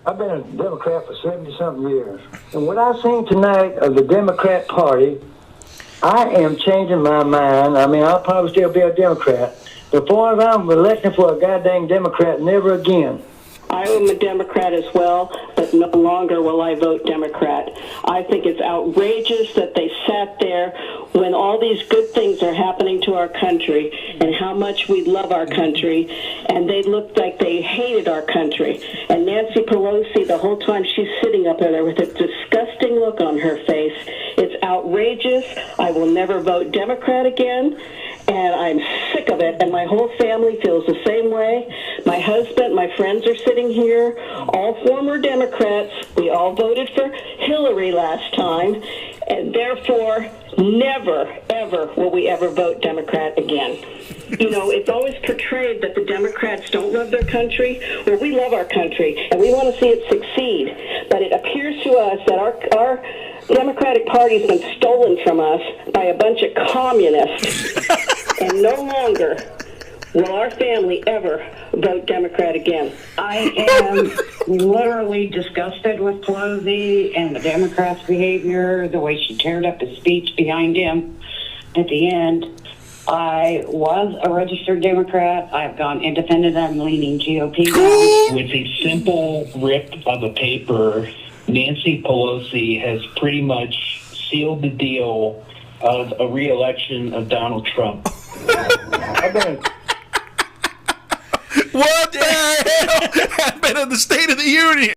I've been a Democrat for 70-something years. And what I've seen tonight of the Democrat Party, I am changing my mind. I mean, I'll probably still be a Democrat. But far as I'm electing for a goddamn Democrat, never again. I am a Democrat as well, but no longer will I vote Democrat. I think it's outrageous that they sat there when all these good things are happening to our country and how much we love our country, and they looked like they hated our country. And Nancy Pelosi, the whole time she's sitting up there with a disgusting look on her face. It's outrageous. I will never vote Democrat again. And I'm sick of it, and my whole family feels the same way. My husband, my friends are sitting here, all former Democrats. We all voted for Hillary last time, and therefore, never, ever will we ever vote Democrat again. You know, it's always portrayed that the Democrats don't love their country. Well, we love our country, and we want to see it succeed. But it appears to us that our Democratic Party's been stolen from us by a bunch of communists. And no longer will our family ever vote Democrat again. I am literally disgusted with Pelosi and the Democrats' behavior, the way she teared up his speech behind him at the end. I was a registered Democrat. I've gone independent. I'm leaning GOP now. With a simple rip of a paper, Nancy Pelosi has pretty much sealed the deal of a re-election of Donald Trump. What the hell happened in the State of the Union?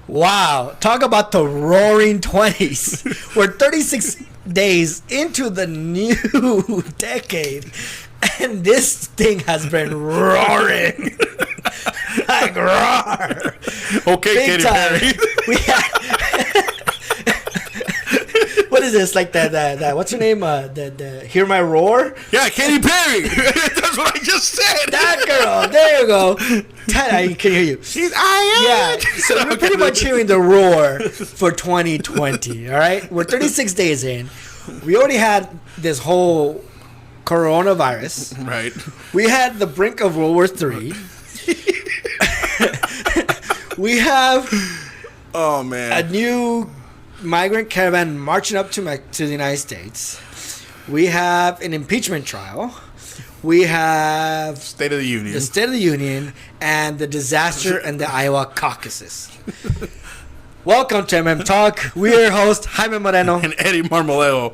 Wow, talk about the roaring 20s. We're 36 days into the new decade, and this thing has been roaring. Like roar. Okay, Big Katy Perry. We had what is this? Like that what's her name? The Hear My Roar? Yeah, Katy Perry. That's what I just said. That girl. There you go. I can hear you. Yeah. So we're pretty much hearing the roar for 2020. All right. We're 36 days in. We already had this whole coronavirus. Right. We had the brink of World War III. We have oh man, a new migrant caravan marching up to the United States. We have an impeachment trial. We have State of the Union. The State of the Union and the disaster and the Iowa caucuses. Welcome to MM Talk. We're your host, Jaime Moreno. And Eddie Marmolejo.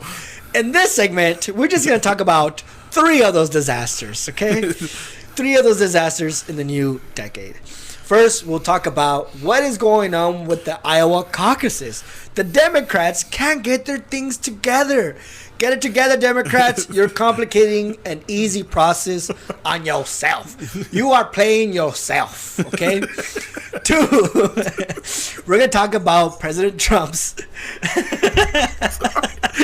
In this segment, we're just going to talk about 3 of those disasters, okay? 3 of those disasters in the new decade. First, we'll talk about what is going on with the Iowa caucuses. The Democrats can't get their things together. Get it together, Democrats. You're complicating an easy process on yourself. You are playing yourself, okay? 2, we're going to talk about President Trump's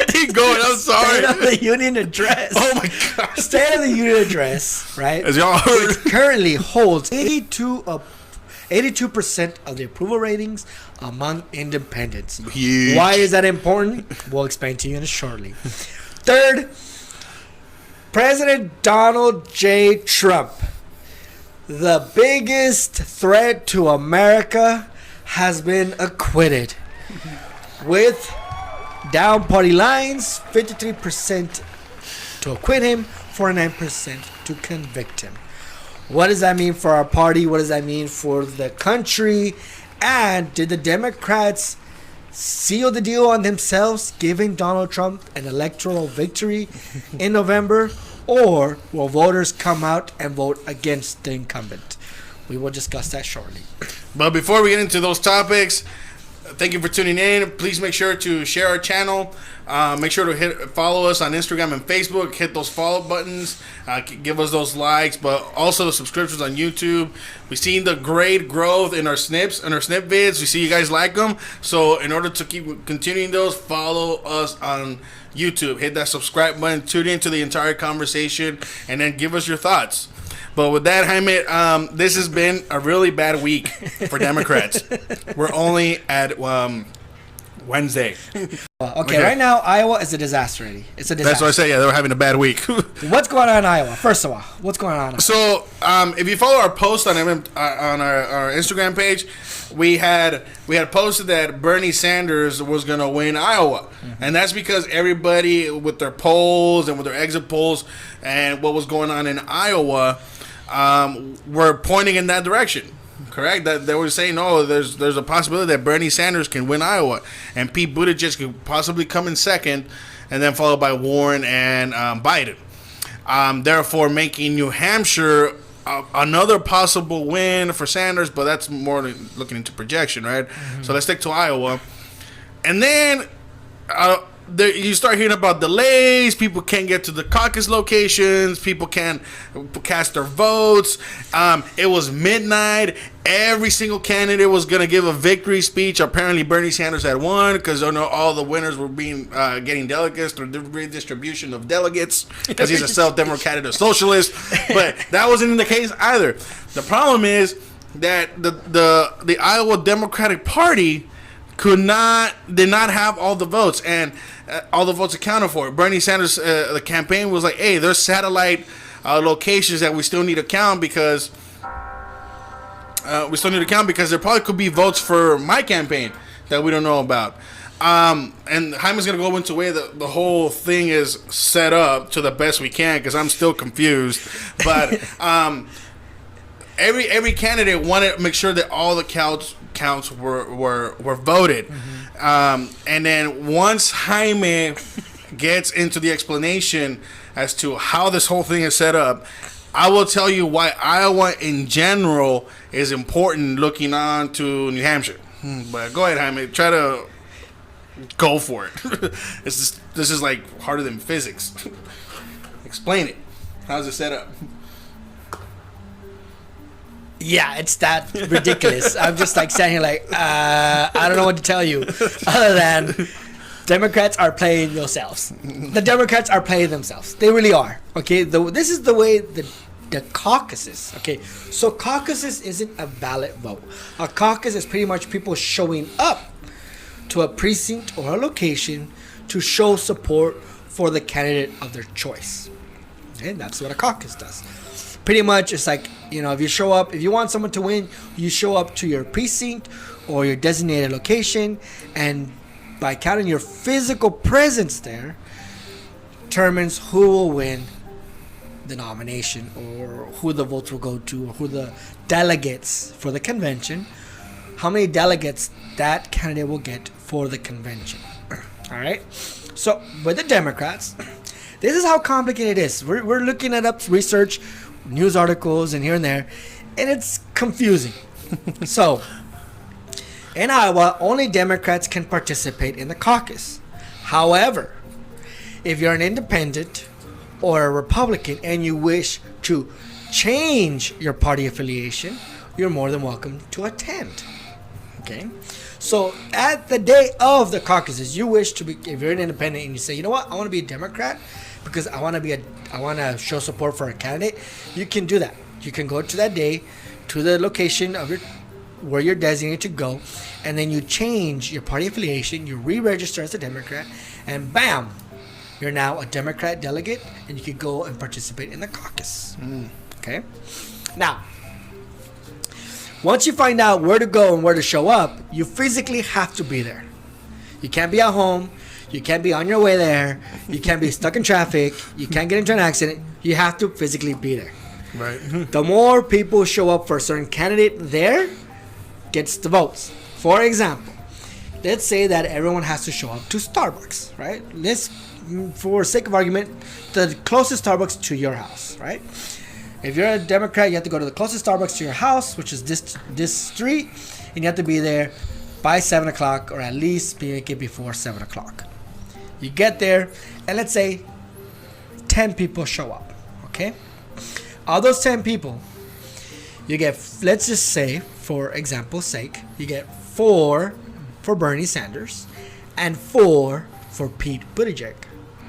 Keep going, I'm sorry. State of the Union address. Oh my God. State of the Union address, right? As y'all heard. Which currently holds 82% of the approval ratings among independents. Huge. Why is that important? We'll explain to you shortly. Third, President Donald J. Trump, the biggest threat to America, has been acquitted. With down party lines, 53% to acquit him, 49% to convict him. What does that mean for our party? What does that mean for the country? And did the Democrats seal the deal on themselves, giving Donald Trump an electoral victory in November? Or will voters come out and vote against the incumbent? We will discuss that shortly. But before we get into those topics, thank you for tuning in. Please make sure to share our channel. Make sure to follow us on Instagram and Facebook. Hit those follow buttons. Give us those likes, but also the subscriptions on YouTube. We've seen the great growth in our snips and our snip vids. We see you guys like them. So in order to keep continuing those, follow us on YouTube. Hit that subscribe button. Tune into the entire conversation, and then give us your thoughts. But with that, Jaime, this has been a really bad week for Democrats. We're only at Wednesday. Okay, right now Iowa is a disaster already. It's a disaster. That's what I say. Yeah, they were having a bad week. What's going on in Iowa? First of all, what's going on? So, if you follow our post on our Instagram page, we had posted that Bernie Sanders was going to win Iowa, and that's because everybody with their polls and with their exit polls and what was going on in Iowa were pointing in that direction. Correct. That they were saying, "Oh, there's a possibility that Bernie Sanders can win Iowa, and Pete Buttigieg could possibly come in second, and then followed by Warren and Biden. Therefore, making New Hampshire another possible win for Sanders, but that's more looking into projection, right? So let's stick to Iowa, and then you start hearing about delays. People can't get to the caucus locations. People can't cast their votes. It was midnight. Every single candidate was going to give a victory speech. Apparently, Bernie Sanders had won because all the winners were getting delegates through the redistribution of delegates because he's a self-democratic socialist. But that wasn't the case either. The problem is that the Iowa Democratic Party did not have all the votes and all the votes accounted for. Bernie Sanders, the campaign was like, "Hey, there's satellite locations that we still need to count because there probably could be votes for my campaign that we don't know about." And Jaime's gonna go into the way that the whole thing is set up to the best we can because I'm still confused. But every candidate wanted to make sure that all the counts were voted. And then once Jaime gets into the explanation as to how this whole thing is set up, I will tell you why Iowa in general is important looking on to New Hampshire. But go ahead, Jaime. Try to go for it. This is like harder than physics. Explain it. How's it set up? Yeah, it's that ridiculous. I'm just like standing here like, I don't know what to tell you other than Democrats are playing themselves. The Democrats are playing themselves. They really are. Okay, this is the way the caucuses. Okay, so caucuses isn't a ballot vote. A caucus is pretty much people showing up to a precinct or a location to show support for the candidate of their choice. And that's what a caucus does. Pretty much, it's like, if you show up, if you want someone to win, you show up to your precinct or your designated location, and by counting your physical presence there, determines who will win the nomination or who the votes will go to or who the delegates for the convention, how many delegates that candidate will get for the convention. All right? So, with the Democrats, this is how complicated it is. We're looking at research, news articles, and here and there, and it's confusing. So, in Iowa, only Democrats can participate in the caucus. However, if you're an independent or a Republican and you wish to change your party affiliation, you're more than welcome to attend. Okay? So, at the day of the caucuses, you wish to be, if you're an independent and you say, you know what, I want to be a Democrat because I want to show support for a candidate, you can do that. You can go to that day to the location of where you're designated to go, and then you change your party affiliation, you re-register as a Democrat, and bam, you're now a Democrat delegate, and you can go and participate in the caucus. Okay? Now, once you find out where to go and where to show up, you physically have to be there. You can't be at home. You can't be on your way there. You can't be stuck in traffic. You can't get into an accident. You have to physically be there. Right. The more people show up for a certain candidate there, gets the votes. For example, let's say that everyone has to show up to Starbucks, right? Let's, for sake of argument, the closest Starbucks to your house, right? If you're a Democrat, you have to go to the closest Starbucks to your house, which is this street, and you have to be there by 7 o'clock, or at least make it before 7 o'clock. You get there, and let's say 10 people show up, okay? Of those 10 people, you get, let's just say, for example's sake, you get 4 for Bernie Sanders and 4 for Pete Buttigieg.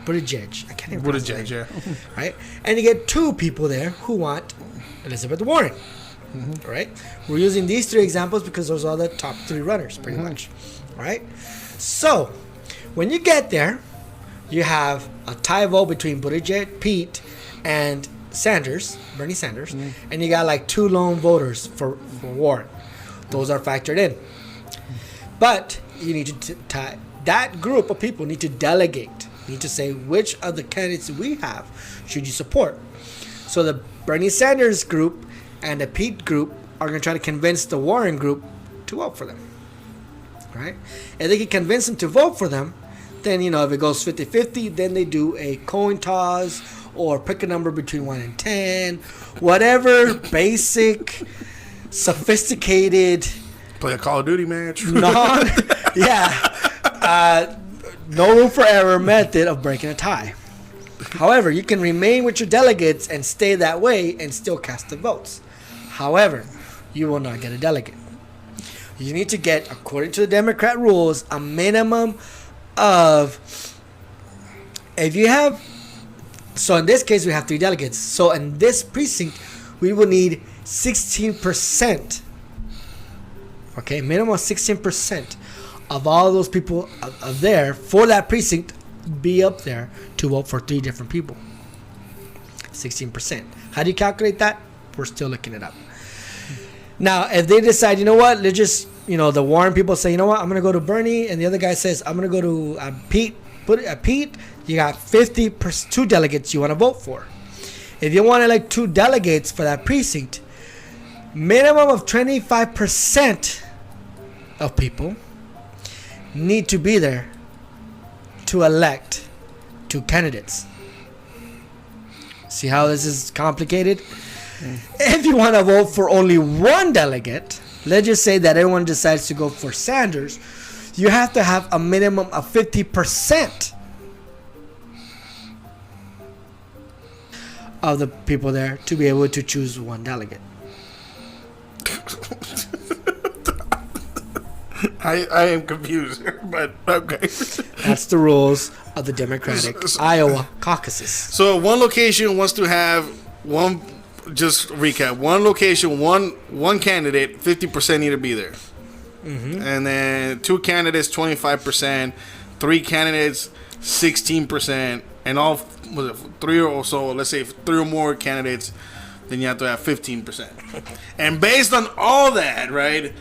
I can't even pronounce his name. Yeah. Right? And you get 2 people there who want Elizabeth Warren. All right? We're using these 3 examples because those are the top 3 runners, pretty much. All right? So, when you get there, you have a tie vote between Buttigieg, Pete, and Bernie Sanders, and you got like 2 lone voters for Warren. Those are factored in. But you need to tie that group of people need to delegate. Need to say which of the candidates we have should you support. So the Bernie Sanders group and the Pete group are going to try to convince the Warren group to vote for them. Right? If they can convince them to vote for them, then, if it goes 50-50, then they do a coin toss or pick a number between 1 and 10. Whatever basic, sophisticated... Play a Call of Duty match. No room for error method of breaking a tie. However, you can remain with your delegates and stay that way and still cast the votes. However, you will not get a delegate. You need to get, according to the Democrat rules, a minimum of, if you have, so in this case we have 3 delegates. So in this precinct, we will need 16%. Okay, minimum of 16% of all those people of there for that precinct be up there to vote for 3 different people. 16%. How do you calculate that? We're still looking it up. Now, if they decide, you know what, let's just, the Warren people say, you know what, I'm going to go to Bernie, and the other guy says, I'm going to go to Pete. Pete, you got 2 delegates you want to vote for. If you want to elect 2 delegates for that precinct, minimum of 25% of people need to be there to elect 2 candidates. See how this is complicated? If you want to vote for only 1 delegate, let's just say that everyone decides to go for Sanders, you have to have a minimum of 50% of the people there to be able to choose 1 delegate. I am confused, but okay. That's the rules of the Democratic Iowa caucuses. So one location wants to have one. Just recap: one location, one candidate, 50% need to be there, and then 2 candidates, 25%, 3 candidates, 16%, and all 3 or so. Let's say 3 or more candidates, then you have to have 15%. And based on all that, right?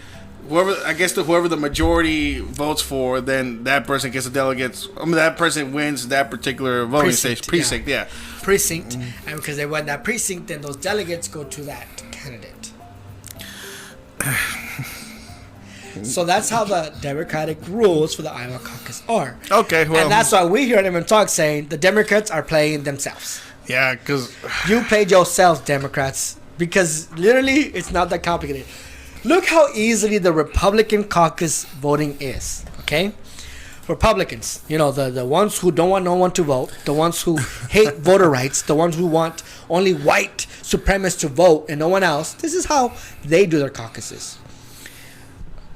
Whoever the majority votes for, then that person gets a delegate. That person wins that particular voting precinct. Yeah. Precinct, and because they won that precinct, then those delegates go to that candidate. So that's how the Democratic rules for the Iowa caucus are. Okay, well, and that's why we here at MM Talk saying the Democrats are playing themselves. Yeah, because you played yourselves, Democrats, because literally it's not that complicated. Look how easily the Republican caucus voting is, okay? Republicans, the ones who don't want no one to vote, the ones who hate voter rights, the ones who want only white supremacists to vote and no one else. This is how they do their caucuses.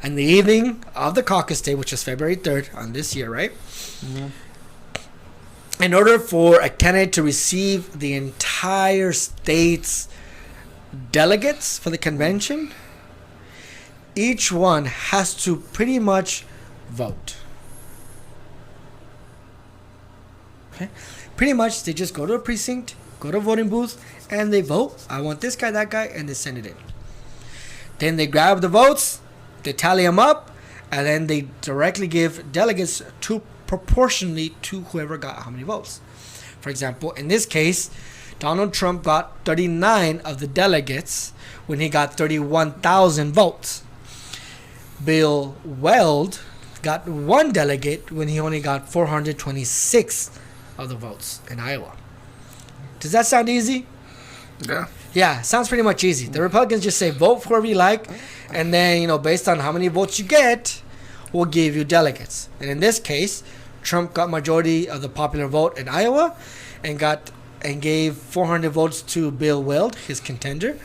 And the evening of the caucus day, which is February 3rd on this year, right? In order for a candidate to receive the entire state's delegates for the convention, each one has to pretty much vote. Okay? Pretty much, they just go to a precinct, go to a voting booth, and they vote. I want this guy, that guy, and they send it in. Then they grab the votes, they tally them up, and then they directly give delegates proportionally to whoever got how many votes. For example, in this case, Donald Trump got 39 of the delegates when he got 31,000 votes. Bill Weld got 1 delegate when he only got 426 of the votes in Iowa. Does that sound easy? Yeah. Yeah, sounds pretty much easy. The Republicans just say vote for whoever you like, and then, based on how many votes you get, we'll give you delegates. And in this case, Trump got majority of the popular vote in Iowa and gave 400 votes to Bill Weld, his contender.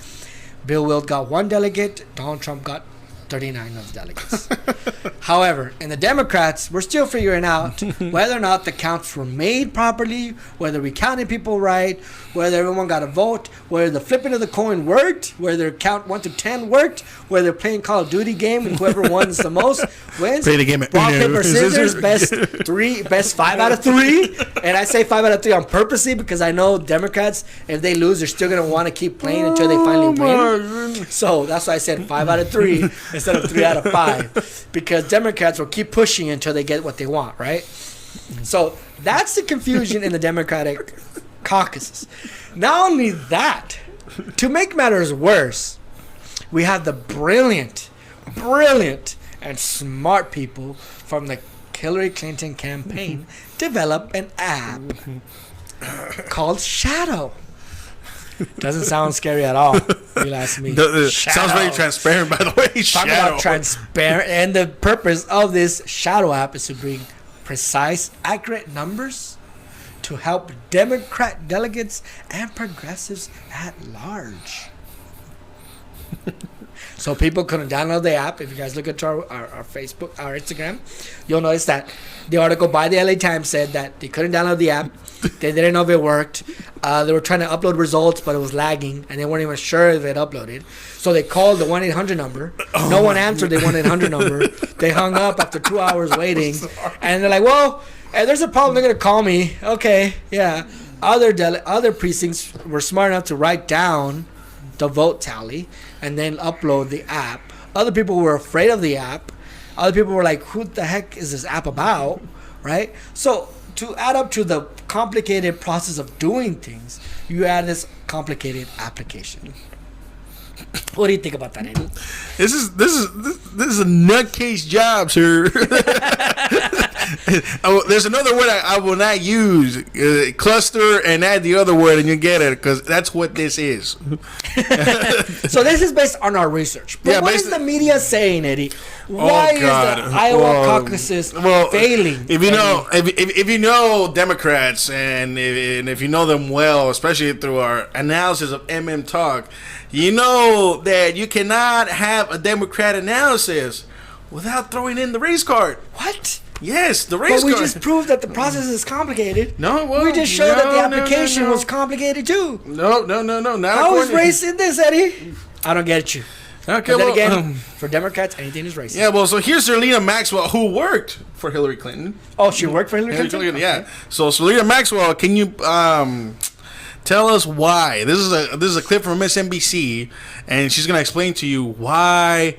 Bill Weld got 1 delegate. Donald Trump got 39 of the delegates. However, in the Democrats, we're still figuring out whether or not the counts were made properly, whether we counted people right, whether everyone got a vote, whether the flipping of the coin worked, whether count 1 to 10 worked, whether they're playing Call of Duty game and whoever wins the most wins. Play the game. Rock, paper, scissors, best 5 out of 3. And I say 5 out of 3 on purposely because I know Democrats, if they lose, they're still going to want to keep playing until they finally win. So that's why I said 5 out of 3 instead of 3 out of 5. Because Democrats will keep pushing until they get what they want, right? So that's the confusion in the Democratic caucuses. Not only that, to make matters worse, we have the brilliant, and smart people from the Hillary Clinton campaign develop an app called Shadow. Doesn't sound scary at all, if you ask me. Sounds very transparent, by the way. Talk about transparent. And the purpose of this Shadow app is to bring precise, accurate numbers to help Democrat delegates and progressives at large. So people couldn't download the app. If you guys look at our Facebook, our Instagram, you'll notice that the article by the LA Times said that they couldn't download the app. They didn't know if it worked. They were trying to upload results, but it was lagging, and they weren't even sure if it uploaded. So they called the 1-800 number. No one answered the 1-800 number. They hung up after 2 hours waiting. And they're like, well, if there's a problem, they're going to call me. Okay, yeah. Other precincts were smart enough to write down the vote tally and then upload the app. Other people were afraid of the app. Other people were like, who the heck is this app about, right? So to add up to the complicated process of doing things, you add this complicated application. What do you think about that, Andy? This is a nutcase job, sir. There's another word I will not use. Cluster and add the other word and you get it, because that's what this is. So this is based on our research. But what is the media saying, Eddie? Why is the Iowa caucuses failing? If you know Democrats and if you know them well, especially through our analysis of MM Talk, you know that you cannot have a Democrat analysis without throwing in the race card. What? Yes, the race card. But we just proved that the process is complicated. No, well, we just showed that the application was complicated too. No. How is race in this, Eddie? I don't get you. Okay, but then again, for Democrats, anything is racist. Yeah, well, so here's Selena Maxwell, who worked for Hillary Clinton. Oh, she worked for Hillary Clinton? Yeah. Okay. So Selena Maxwell, can you tell us why? This is a clip from MSNBC, and she's going to explain to you why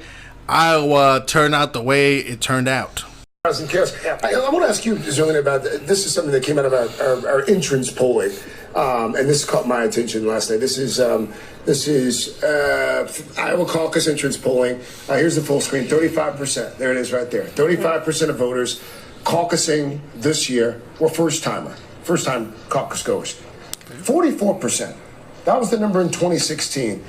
Iowa turned out the way it turned out. I want to ask you, Zelina, about this. Is something that came out of our entrance polling, and this caught my attention last night. This is Iowa caucus entrance polling. Here's the full screen: 35%. There it is, right there. 35% of voters caucusing this year were first-time caucus goers. 44%. That was the number in 2016.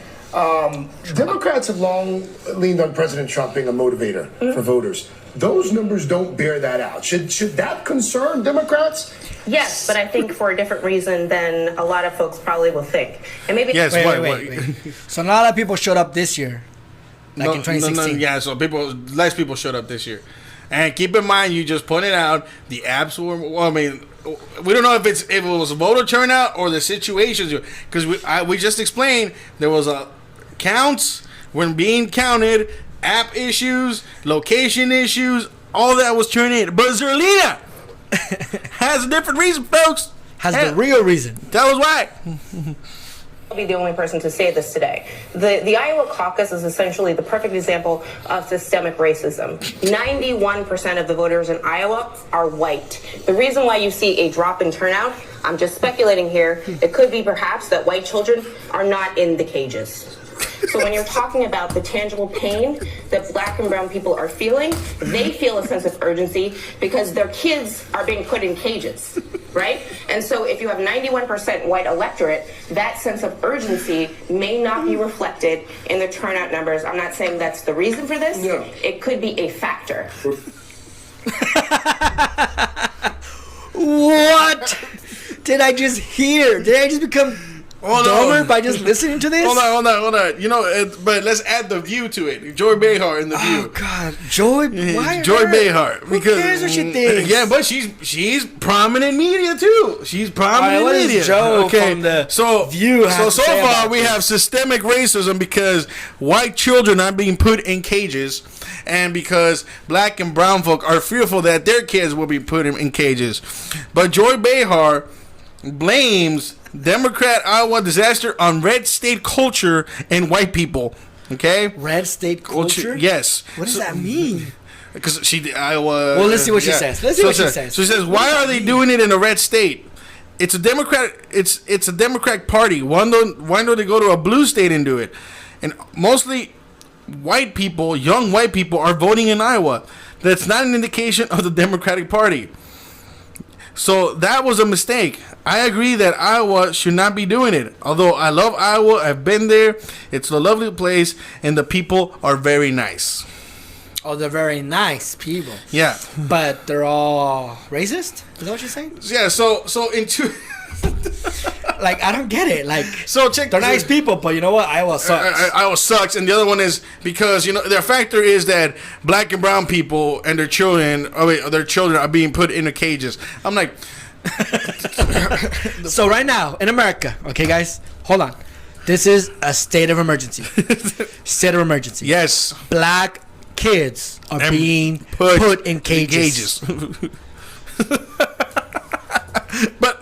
Democrats have long leaned on President Trump being a motivator for voters. Those numbers don't bear that out. Should that concern Democrats? Yes, but I think for a different reason than a lot of folks probably will think. And maybe yes, wait. So not a lot of people showed up this year, in 2016. Yeah, so less people showed up this year. And keep in mind, you just pointed out the apps were. Well, I mean, we don't know if it was a voter turnout or the situations, because we just explained there was a counts when being counted. App issues, location issues, all that was turned in. But Zerlina has a different reason, folks. Has the real reason. Tell us why. I'll be the only person to say this today. The Iowa caucus is essentially the perfect example of systemic racism. 91% of the voters in Iowa are white. The reason why you see a drop in turnout, I'm just speculating here, it could be perhaps that white children are not in the cages. So when you're talking about the tangible pain that black and brown people are feeling, they feel a sense of urgency because their kids are being put in cages, right? And so if you have 91% white electorate, that sense of urgency may not be reflected in the turnout numbers. I'm not saying that's the reason for this. No. It could be a factor. What did I just hear? Did I just become dumber by just listening to this? Hold on. You know, but let's add the View to it. Joy Behar in the View. Oh God, Joy. Why Joy her? Behar. Who cares what she thinks? Yeah, but she's prominent media too. She's prominent what media. does Joe from the View have so to say far about we this? have systemic racism because white children are being put in cages, and because black and brown folk are fearful that their kids will be put in cages. But Joy Behar blames Democrat Iowa disaster on red state culture and white people. Okay, red state culture. Yes. What does that mean? Because Iowa. Well, let's see what she says. Let's see what she says. So she says, why are they doing it in a red state? It's a Democrat. It's a Democratic Party. Why don't they go to a blue state and do it? And mostly white people, young white people, are voting in Iowa. That's not an indication of the Democratic Party. So that was a mistake. I agree that Iowa should not be doing it. Although I love Iowa, I've been there. It's a lovely place, and the people are very nice. Oh, they're very nice people. Yeah, but they're all racist. Is that what you're saying? Yeah. So in two. Like, I don't get it. Like, so check. They're nice people, but you know what? Iowa sucks. Iowa sucks, and the other one is because their factor is that black and brown people and their children, are being put into cages. I'm like, so right now in America, okay, guys, hold on. This is a state of emergency. State of emergency. Yes. Black kids are being put in cages. But.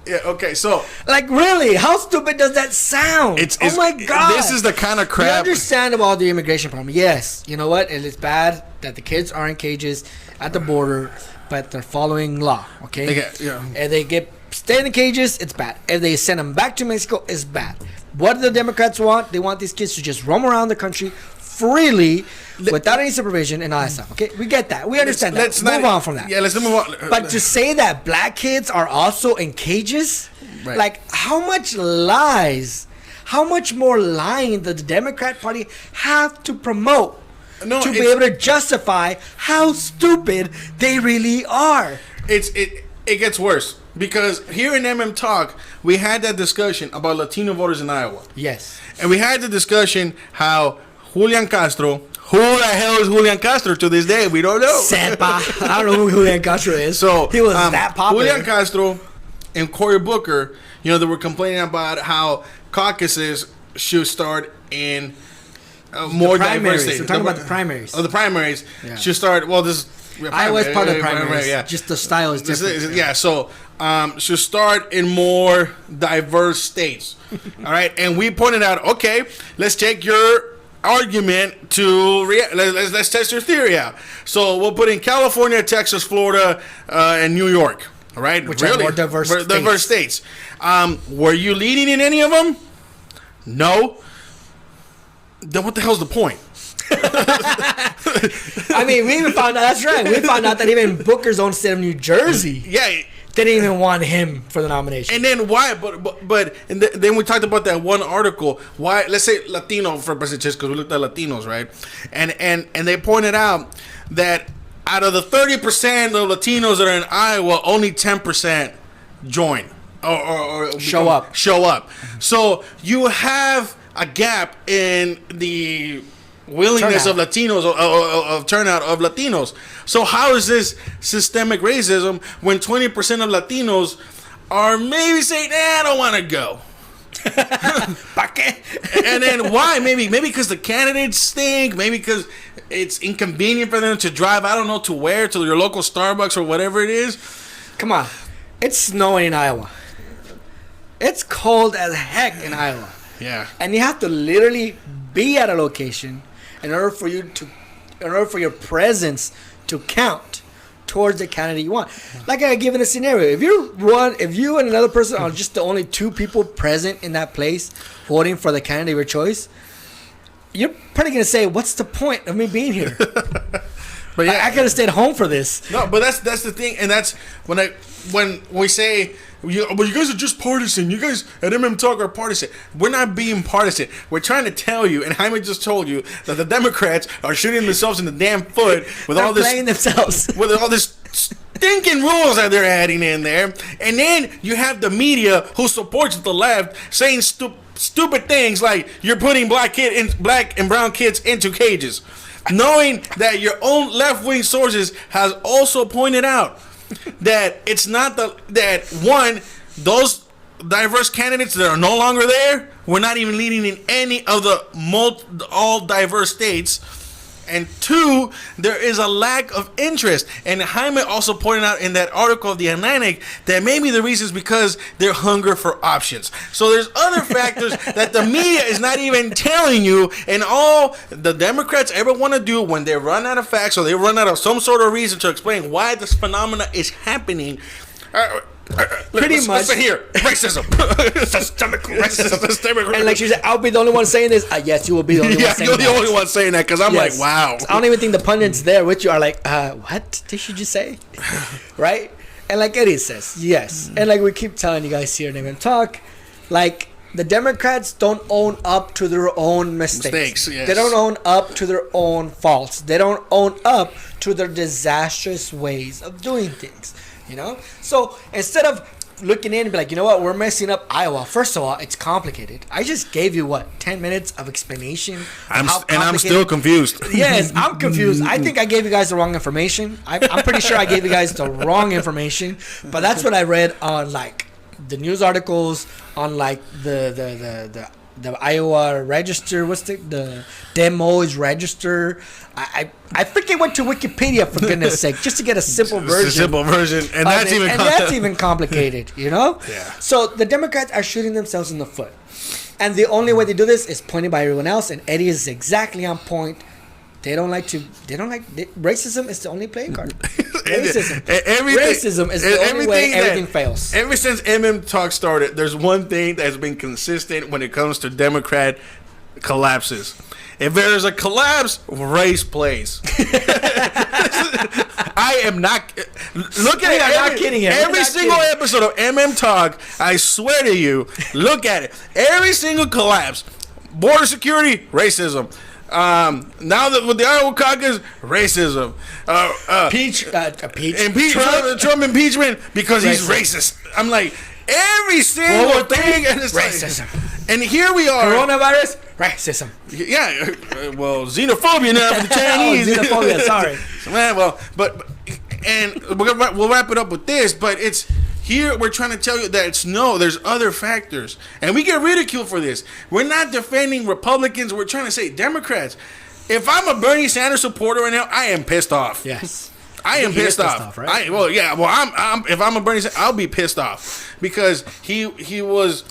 Yeah. Okay. So, like, really, how stupid does that sound? Oh my God! This is the kind of crap. We understand about the immigration problem. Yes, you know what? It is bad that the kids are in cages at the border, but they're following law. Okay. And they stay in the cages. It's bad. If they send them back to Mexico, it's bad. What do the Democrats want? They want these kids to just roam around the country freely without any supervision and all that stuff. Okay, we get that. We understand that. Let's move on from that. Yeah, let's move on. But to say that black kids are also in cages, right. Like, how much more lying does the Democrat Party have to promote to be able to justify how stupid they really are? It gets worse. Because here in Talk, we had that discussion about Latino voters in Iowa. Yes. And we had the discussion how Julian Castro, who the hell is Julian Castro to this day? We don't know. Sepa. I don't know who Julian Castro is. So he was that popular. Julian Castro and Cory Booker, they were complaining about how caucuses should start in more diverse states. We're talking about the primaries. Oh, the primaries should start. Well, Iowa's part of the primaries. Yeah. Just the style is different. Yeah. So should start in more diverse states. All right. And we pointed out, okay, let's take your argument to let's test your theory out. So we'll put in California, Texas, Florida, and New York. All right. Which are more diverse states. Were you leading in any of them? No. Then what the hell's the point? I mean, we even found out, that's right. We found out that even Booker's own state of New Jersey didn't even want him for the nomination. And then why? But then we talked about that one article. Why? Let's say Latino for president, just because we looked at Latinos, right? And they pointed out that out of the 30% of Latinos that are in Iowa, only 10% join or show up. So you have a gap in the willingness of Latinos of turnout of Latinos. So how is this systemic racism when 20% of Latinos are maybe saying, I don't want to go? And then why? Maybe because the candidates stink. Maybe because it's inconvenient for them to drive. I don't know to where, to your local Starbucks or whatever it is. Come on, it's snowing in Iowa. It's cold as heck in Iowa. Yeah, and you have to literally be at a location in order for your presence to count towards the candidate you want. Like I given a scenario, if you and another person are just the only two people present in that place voting for the candidate of your choice, you're probably gonna say, "What's the point of me being here?" But yeah, I could have stayed home for this. No, but that's the thing, and that's when we say, you guys are just partisan. You guys at Talk are partisan. We're not being partisan. We're trying to tell you, and Jaime just told you, that the Democrats are shooting themselves in the damn foot with all this playing themselves with all this stinking rules that they're adding in there, and then you have the media who supports the left saying stupid things like you're putting black and brown kids into cages, knowing that your own left-wing sources has also pointed out that it's not those diverse candidates that are no longer there, we're not even leading in any of the all diverse states. And two, there is a lack of interest. And Jaime also pointed out in that article of The Atlantic that maybe the reason is because they're hunger for options. So there's other factors that the media is not even telling you, and all the Democrats ever want to do when they run out of facts or they run out of some sort of reason to explain why this phenomena is happening. Pretty much here, racism, systemic racism. And like she said, I'll be the only one saying this. Yes, you will be the only one saying you're that. the only one saying that because I'm like, wow. I don't even think the pundits there with you are like, what did she just say? Right? And like Eddie says, yes. And like we keep telling you guys here in Talk, like the Democrats don't own up to their own mistakes. Yes. They don't own up to their own faults. They don't own up to their disastrous ways of doing things. You know, so instead of looking in and be like, you know what, we're messing up Iowa. First of all, it's complicated. I just gave you 10 minutes of explanation. I'm still confused. Yes, I'm confused. I think I gave you guys the wrong information. I'm pretty sure I gave you guys the wrong information. But that's what I read on like the news articles, on like the Iowa Register. What's the Des Moines Register? I freaking went to Wikipedia for goodness sake just to get a simple version. And that's even complicated, you know? Yeah. So the Democrats are shooting themselves in the foot, and the only way they do this is pointed by everyone else. And Eddie is exactly on point. Racism is the only playing card. Racism is the only way everything fails. Ever since Talk started, there's one thing that's been consistent when it comes to Democrat collapses. If there's a collapse, race plays. I am not. Look at it. I'm not kidding you. Every single episode of Talk, I swear to you, look at it. Every single collapse, border security, racism. Now that with the Iowa caucus, racism. Trump impeachment because he's racist. I'm like, every single thing, and it's racism. And here we are. Coronavirus, racism. Yeah, well, xenophobia now for the Chinese. Xenophobia, sorry. Man, and we'll wrap it up with this, but it's here we're trying to tell you that there's other factors. And we get ridiculed for this. We're not defending Republicans. We're trying to say Democrats. If I'm a Bernie Sanders supporter right now, I am pissed off. Yes. I am pissed off. Right? If I'm a Bernie Sanders, I'll be pissed off because he was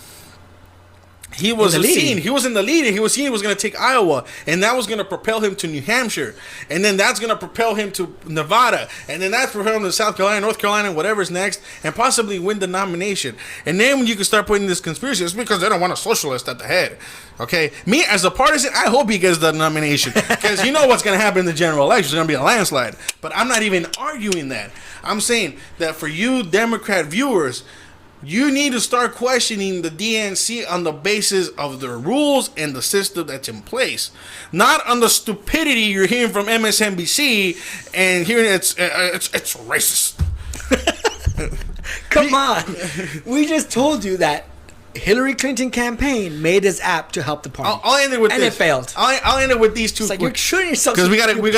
in the lead, and he was going to take Iowa, and that was going to propel him to New Hampshire, and then that's going to propel him to Nevada, and then that's propel him to South Carolina, North Carolina, whatever's next, and possibly win the nomination. And then when you can start putting this conspiracy, it's because they don't want a socialist at the head. Okay, me as a partisan, I hope he gets the nomination because you know what's going to happen in the general election. It's going to be a landslide. But I'm not even arguing that. I'm saying that for you Democrat viewers, you need to start questioning the DNC on the basis of the rules and the system that's in place, not on the stupidity you're hearing from MSNBC and hearing it's racist. Come on, we just told you that Hillary Clinton campaign made this app to help the party. I'll end it with and this. it failed. I'll end it with these two. It's like you're shooting yourself because we got to move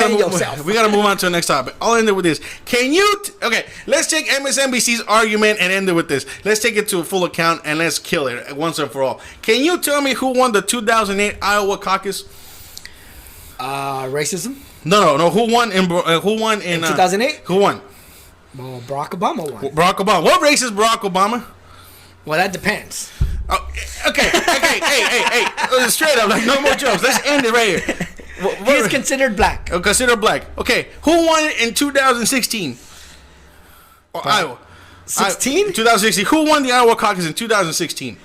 on to the next topic. I'll end it with this. Can you? Okay, let's take MSNBC's argument and end it with this. Let's take it to a full account and let's kill it once and for all. Can you tell me who won the 2008 Iowa caucus? Racism. No. Who won in 2008? Who won? Well, Barack Obama won. Barack Obama. What race is Barack Obama? Well, that depends. Oh, okay. Hey. Straight up, like no more jokes. Let's end it right here. He is considered black. Considered black. Okay. Who won it in 2016? Iowa. 16? 2016. Who won the Iowa caucus in 2016?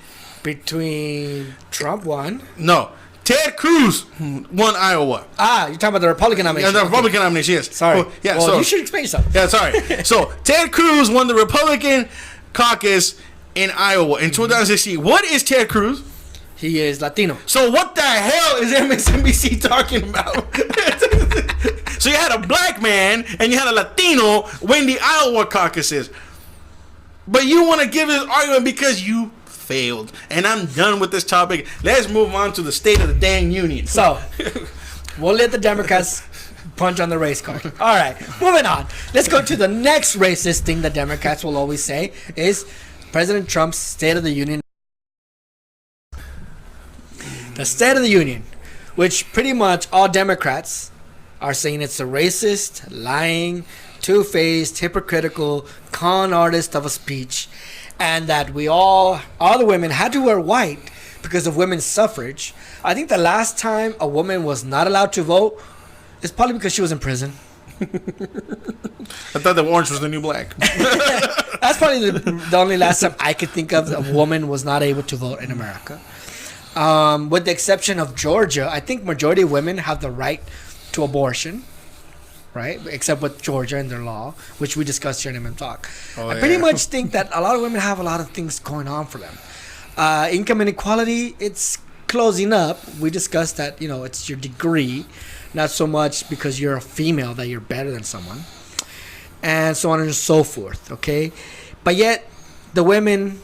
Between Trump won. No. Ted Cruz won Iowa. You're talking about the Republican nomination. Yeah, the Republican nomination, yes. Sorry. Well, you should explain yourself. Yeah, sorry. So, Ted Cruz won the Republican caucus in Iowa in 2016. What is Ted Cruz? He is Latino. So what the hell is MSNBC talking about? So you had a black man and you had a Latino win the Iowa caucuses. But you want to give this argument because you failed. And I'm done with this topic. Let's move on to the State of the dang union. So, we'll let the Democrats punch on the race card. All right, moving on. Let's go to the next racist thing the Democrats will always say is President Trump's State of the Union. The State of the Union, which pretty much all Democrats are saying it's a racist, lying, two-faced, hypocritical, con artist of a speech, and that all the women had to wear white because of women's suffrage. I think the last time a woman was not allowed to vote is probably because she was in prison. I thought that orange was the new black. That's probably the only last time I could think of a woman was not able to vote in America. With the exception of Georgia, I think majority of women have the right to abortion, right? Except with Georgia and their law, which we discussed here in MM Talk. I pretty much think that a lot of women have a lot of things going on for them. Income inequality, it's closing up. We discussed that, it's your degree, not so much because you're a female that you're better than someone, and so on and so forth, okay? But yet, the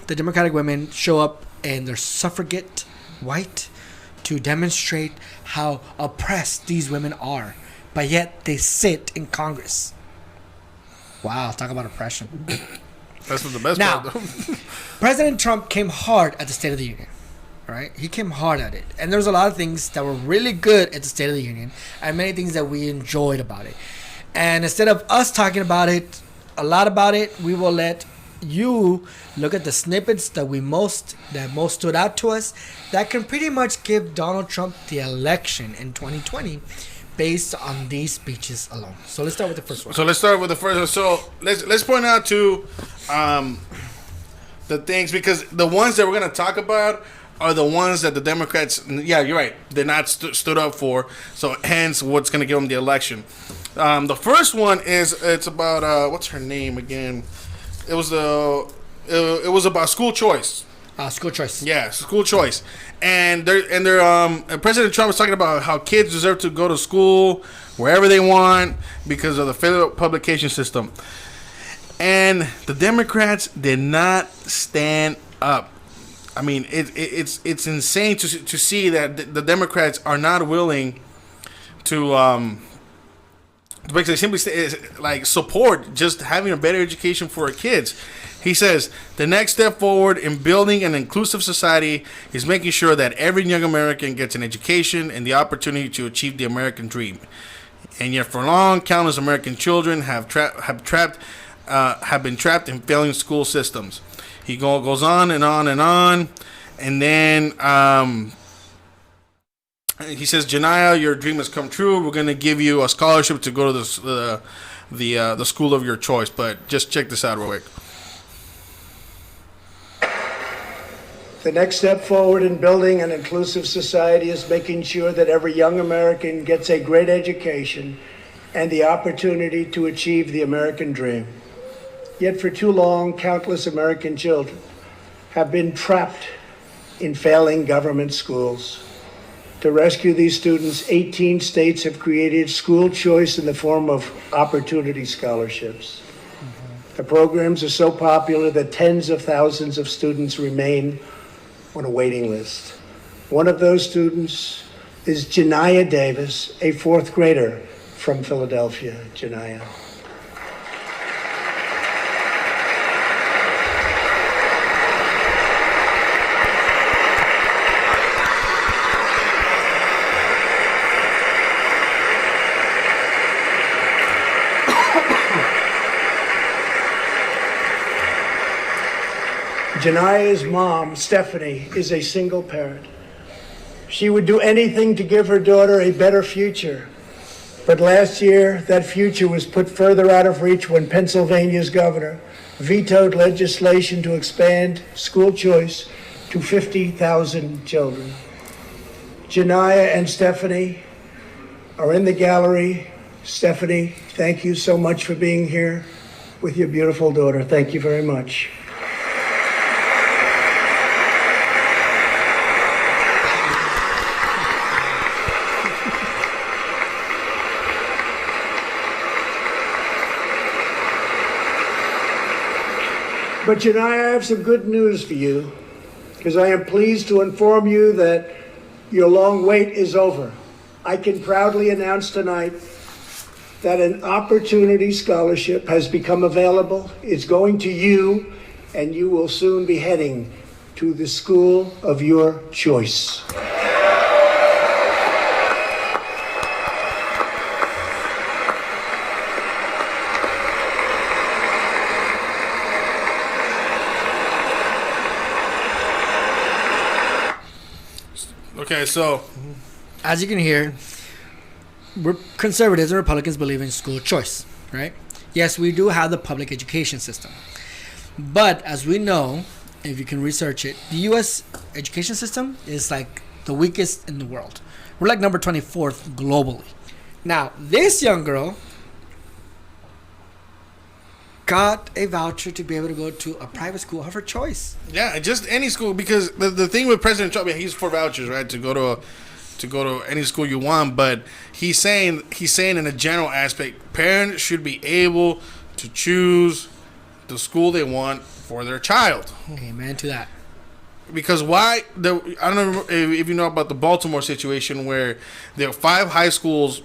Democratic women show up in their suffragette white to demonstrate how oppressed these women are, but yet they sit in Congress. Wow, talk about oppression. That's the best part, though. President Trump came hard at the State of the Union, right? He came hard at it. And there's a lot of things that were really good at the State of the Union and many things that we enjoyed about it. And instead of us talking about it, a lot about it, we will let you look at the snippets that most stood out to us that can pretty much give Donald Trump the election in 2020 based on these speeches alone. So let's start with the first one. So let's point out to the things, because the ones that we're going to talk about are the ones that the Democrats, yeah, you're right, they're not stood up for. So hence what's going to give them the election. The first one it's about what's her name again? It was about school choice. School choice. Yeah, school choice. And President Trump was talking about how kids deserve to go to school wherever they want because of the federal publication system. And the Democrats did not stand up. I mean, it's insane to see that the Democrats are not willing to basically simply support just having a better education for our kids. He says the next step forward in building an inclusive society is making sure that every young American gets an education and the opportunity to achieve the American dream. And yet, for long, countless American children have been trapped in failing school systems. He goes on and on and on, and then he says, Janaya, your dream has come true. We're going to give you a scholarship to go to the school of your choice. But just check this out real quick. The next step forward in building an inclusive society is making sure that every young American gets a great education and the opportunity to achieve the American dream. Yet for too long, countless American children have been trapped in failing government schools. To rescue these students, 18 states have created school choice in the form of opportunity scholarships. The programs are so popular that tens of thousands of students remain on a waiting list. One of those students is Janaya Davis, a fourth grader from Philadelphia. Janaya. Janaya's mom, Stephanie, is a single parent. She would do anything to give her daughter a better future. But last year, that future was put further out of reach when Pennsylvania's governor vetoed legislation to expand school choice to 50,000 children. Janaya and Stephanie are in the gallery. Stephanie, thank you so much for being here with your beautiful daughter. Thank you very much. But I have some good news for you, because I am pleased to inform you that your long wait is over. I can proudly announce tonight that an opportunity scholarship has become available. It's going to you, and you will soon be heading to the school of your choice. Okay, so as you can hear, conservatives and Republicans believe in school choice, right? Yes, we do have the public education system. But as we know, if you can research it, the U.S. education system is like the weakest in the world. We're like number 24th globally. Now, this young girl got a voucher to be able to go to a private school of her choice. Yeah, just any school, because the thing with President Trump, yeah, he's for vouchers, right? To go to any school you want, but he's saying in a general aspect, parents should be able to choose the school they want for their child. Amen to that. Because I don't know if you know about the Baltimore situation where there were 5 high schools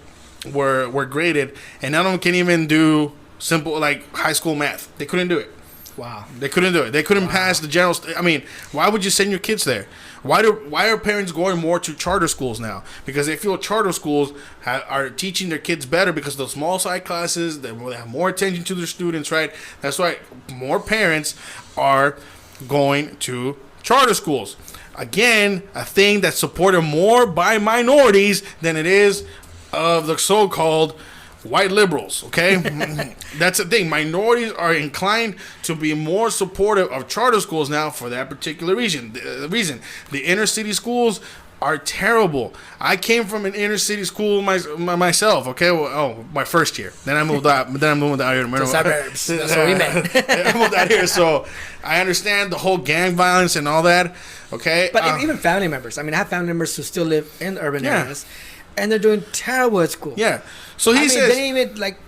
were graded, and none of them can even do simple like high school math. They couldn't do it. Wow. They couldn't do it. They couldn't pass the general. I mean, why would you send your kids there? Why are parents going more to charter schools now? Because they feel charter schools are teaching their kids better because of the small side classes. They have more attention to their students, right? That's why more parents are going to charter schools. Again, a thing that's supported more by minorities than it is of the so-called white liberals, okay? That's the thing. Minorities are inclined to be more supportive of charter schools now for that particular reason. The inner city schools are terrible. I came from an inner city school myself, okay? Well, my first year. Then I moved out. Here. The suburbs. That's what we meant. I moved out here, so I understand the whole gang violence and all that, okay? But even family members. I mean, I have family members who still live in urban areas, and they're doing terrible at school. Yeah. So he says... they even, like...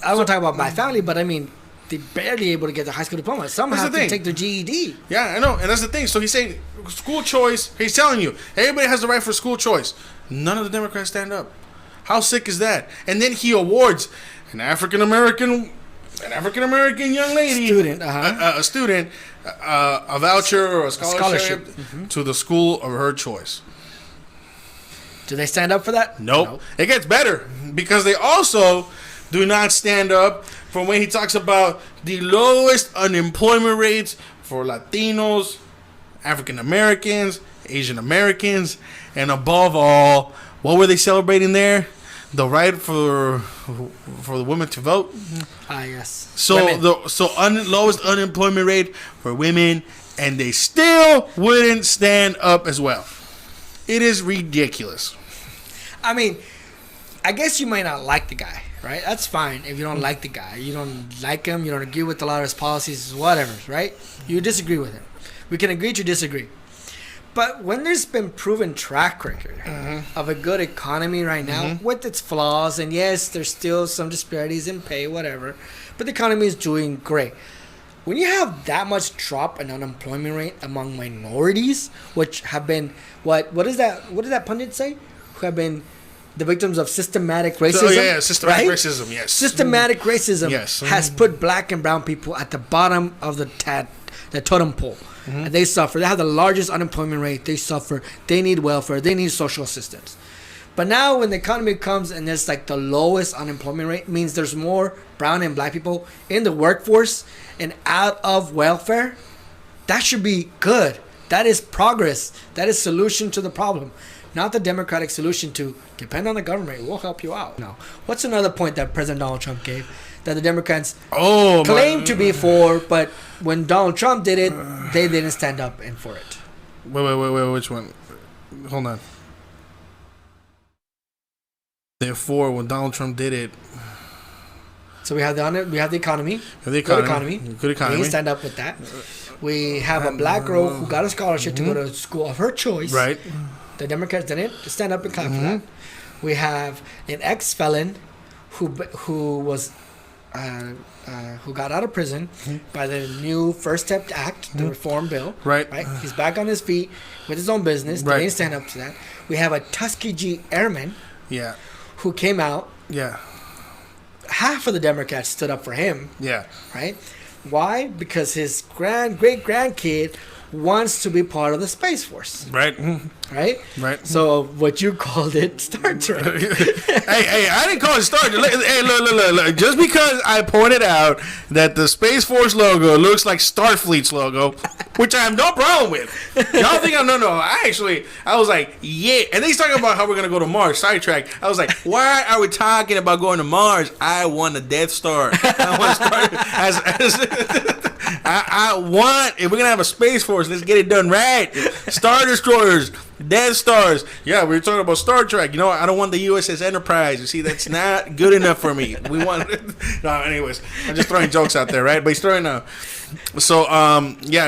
I don't want to talk about my family, but I mean... They're barely able to get their high school diploma. Some have to take their GED. Yeah, I know. And that's the thing. So he's saying school choice. He's telling you, everybody has the right for school choice. None of the Democrats stand up. How sick is that? And then he awards an African American young lady, a student, a voucher or a scholarship. To the school of her choice. Do they stand up for that? Nope. It gets better because they also do not stand up from when he talks about the lowest unemployment rates for Latinos, African Americans, Asian Americans, and above all, what were they celebrating there? The right for the women to vote. Yes. So lowest unemployment rate for women, and they still wouldn't stand up as well. It is ridiculous. I mean, I guess you might not like the guy. Right? That's fine if you don't like the guy. You don't like him. You don't agree with a lot of his policies, whatever, right? You disagree with him. We can agree to disagree. But when there's been proven track record of a good economy right now with its flaws, and yes, there's still some disparities in pay, whatever, but the economy is doing great. When you have that much drop in unemployment rate among minorities, which have been, what did that pundit say? Who have been the victims of systematic racism. Systematic racism, yes. Systematic racism has put black and brown people at the bottom of the totem pole. And they suffer. They have the largest unemployment rate. They suffer. They need welfare. They need social assistance. But now when the economy comes and there's like the lowest unemployment rate, means there's more brown and black people in the workforce and out of welfare. That should be good. That is progress. That is solution to the problem. Not the democratic solution to depend on the government. We'll help you out. No. What's another point that President Donald Trump gave that the Democrats claim to be for, but when Donald Trump did it, they didn't stand up and for it? Wait. Which one? Hold on. Therefore, when Donald Trump did it. So we have the economy. Good economy. They didn't stand up with that. We have a black girl who got a scholarship to go to a school of her choice. Right. The Democrats didn't stand up and clap for that. We have an ex-felon who was who got out of prison by the new First Step Act, the Reform Bill. Right. He's back on his feet with his own business. Right. They didn't stand up to that. We have a Tuskegee Airman Yeah. who came out. Yeah. Half of the Democrats stood up for him. Yeah. Right? Why? Because his great-grandkid wants to be part of the Space Force. Right. Right? Right. So what you called it Star Trek. hey, I didn't call it Star Trek. Hey, look. Just because I pointed out that the Space Force logo looks like Starfleet's logo, which I have no problem with. Y'all think no. I was like, yeah. And then he's talking about how we're going to go to Mars, sidetrack. I was like, why are we talking about going to Mars? I want a Death Star. I want to start I want, if we're going to have a Space Force, let's get it done right. Star Destroyers, Death Stars. Yeah, we were talking about Star Trek. You know, I don't want the USS Enterprise. You see, that's not good enough for me. We want... No, anyways, I'm just throwing jokes out there, right? But he's throwing a... So,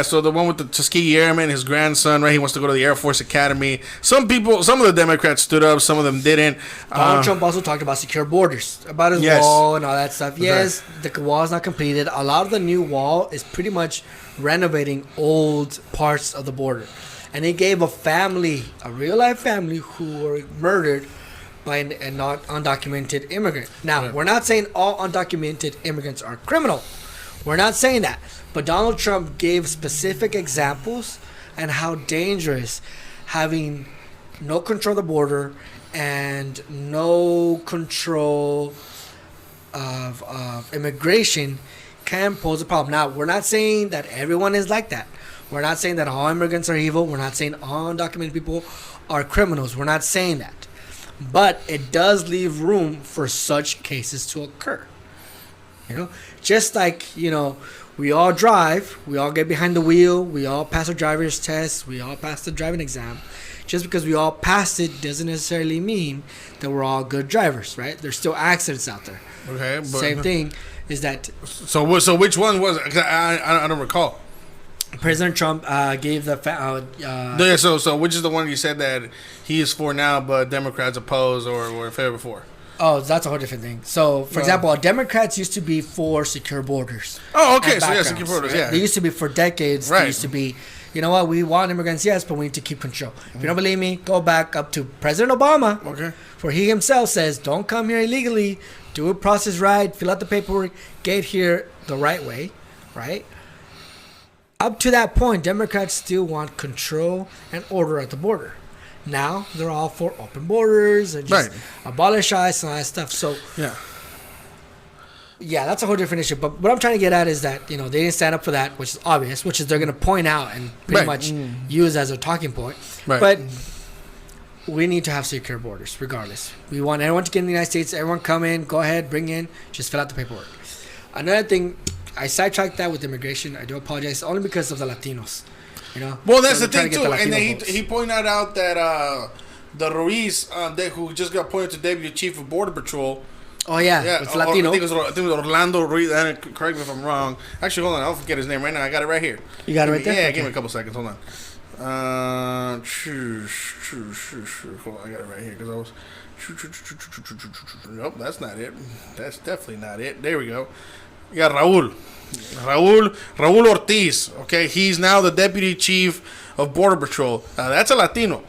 so the one with the Tuskegee Airman, his grandson, right? He wants to go to the Air Force Academy. Some of the Democrats stood up, some of them didn't. Donald Trump also talked about secure borders, about his wall and all that stuff. Yes, the wall is not completed. A lot of the new wall is pretty much renovating old parts of the border. And he gave a real-life family who were murdered by a not undocumented immigrant. Now, we're not saying all undocumented immigrants are criminal. We're not saying that. But Donald Trump gave specific examples and how dangerous having no control of the border and no control of immigration can pose a problem. Now, we're not saying that everyone is like that. We're not saying that all immigrants are evil. We're not saying all undocumented people are criminals. We're not saying that. But it does leave room for such cases to occur. You know, just like, we all drive, we all get behind the wheel, we all pass our driver's test, we all pass the driving exam. Just because we all passed it doesn't necessarily mean that we're all good drivers, right? There's still accidents out there. Okay, but same thing is that. So which one was it? 'Cause I don't recall. President Trump gave the. So which is the one you said that he is for now, but Democrats oppose or were in favor for? Oh, that's a whole different thing. So, for example, Democrats used to be for secure borders. Oh, okay. So, yeah, secure borders, right? yeah. They used to be for decades. Right. They used to be, you know what, we want immigrants, yes, but we need to keep control. If you don't believe me, go back up to President Obama. Okay. Where he himself says, don't come here illegally, do a process right, fill out the paperwork, get here the right way, right? Up to that point, Democrats still want control and order at the border. Now they're all for open borders and just abolish ICE and all that stuff. So yeah, that's a whole different issue. But what I'm trying to get at is that they didn't stand up for that, which is obvious, which is they're going to point out and pretty much use as a talking point. Right. But we need to have secure borders, regardless. We want everyone to get in the United States. Everyone come in, go ahead, bring in, just fill out the paperwork. Another thing, I sidetracked that with immigration. I do apologize, only because of the Latinos. Well, that's the thing too, and then he pointed out that the Ruiz, who just got appointed to Deputy Chief of Border Patrol. Oh yeah, it's Latino. I think it was Orlando Ruiz. Correct me if I'm wrong. Actually, hold on, I'll forget his name right now. I got it right here. You got it right there. Yeah, give me a couple seconds. Hold on. Hold on, I got it right here because I was. Nope, that's not it. That's definitely not it. There we go. You got Raul Ortiz. Okay, he's now the Deputy Chief of Border Patrol. That's a Latino.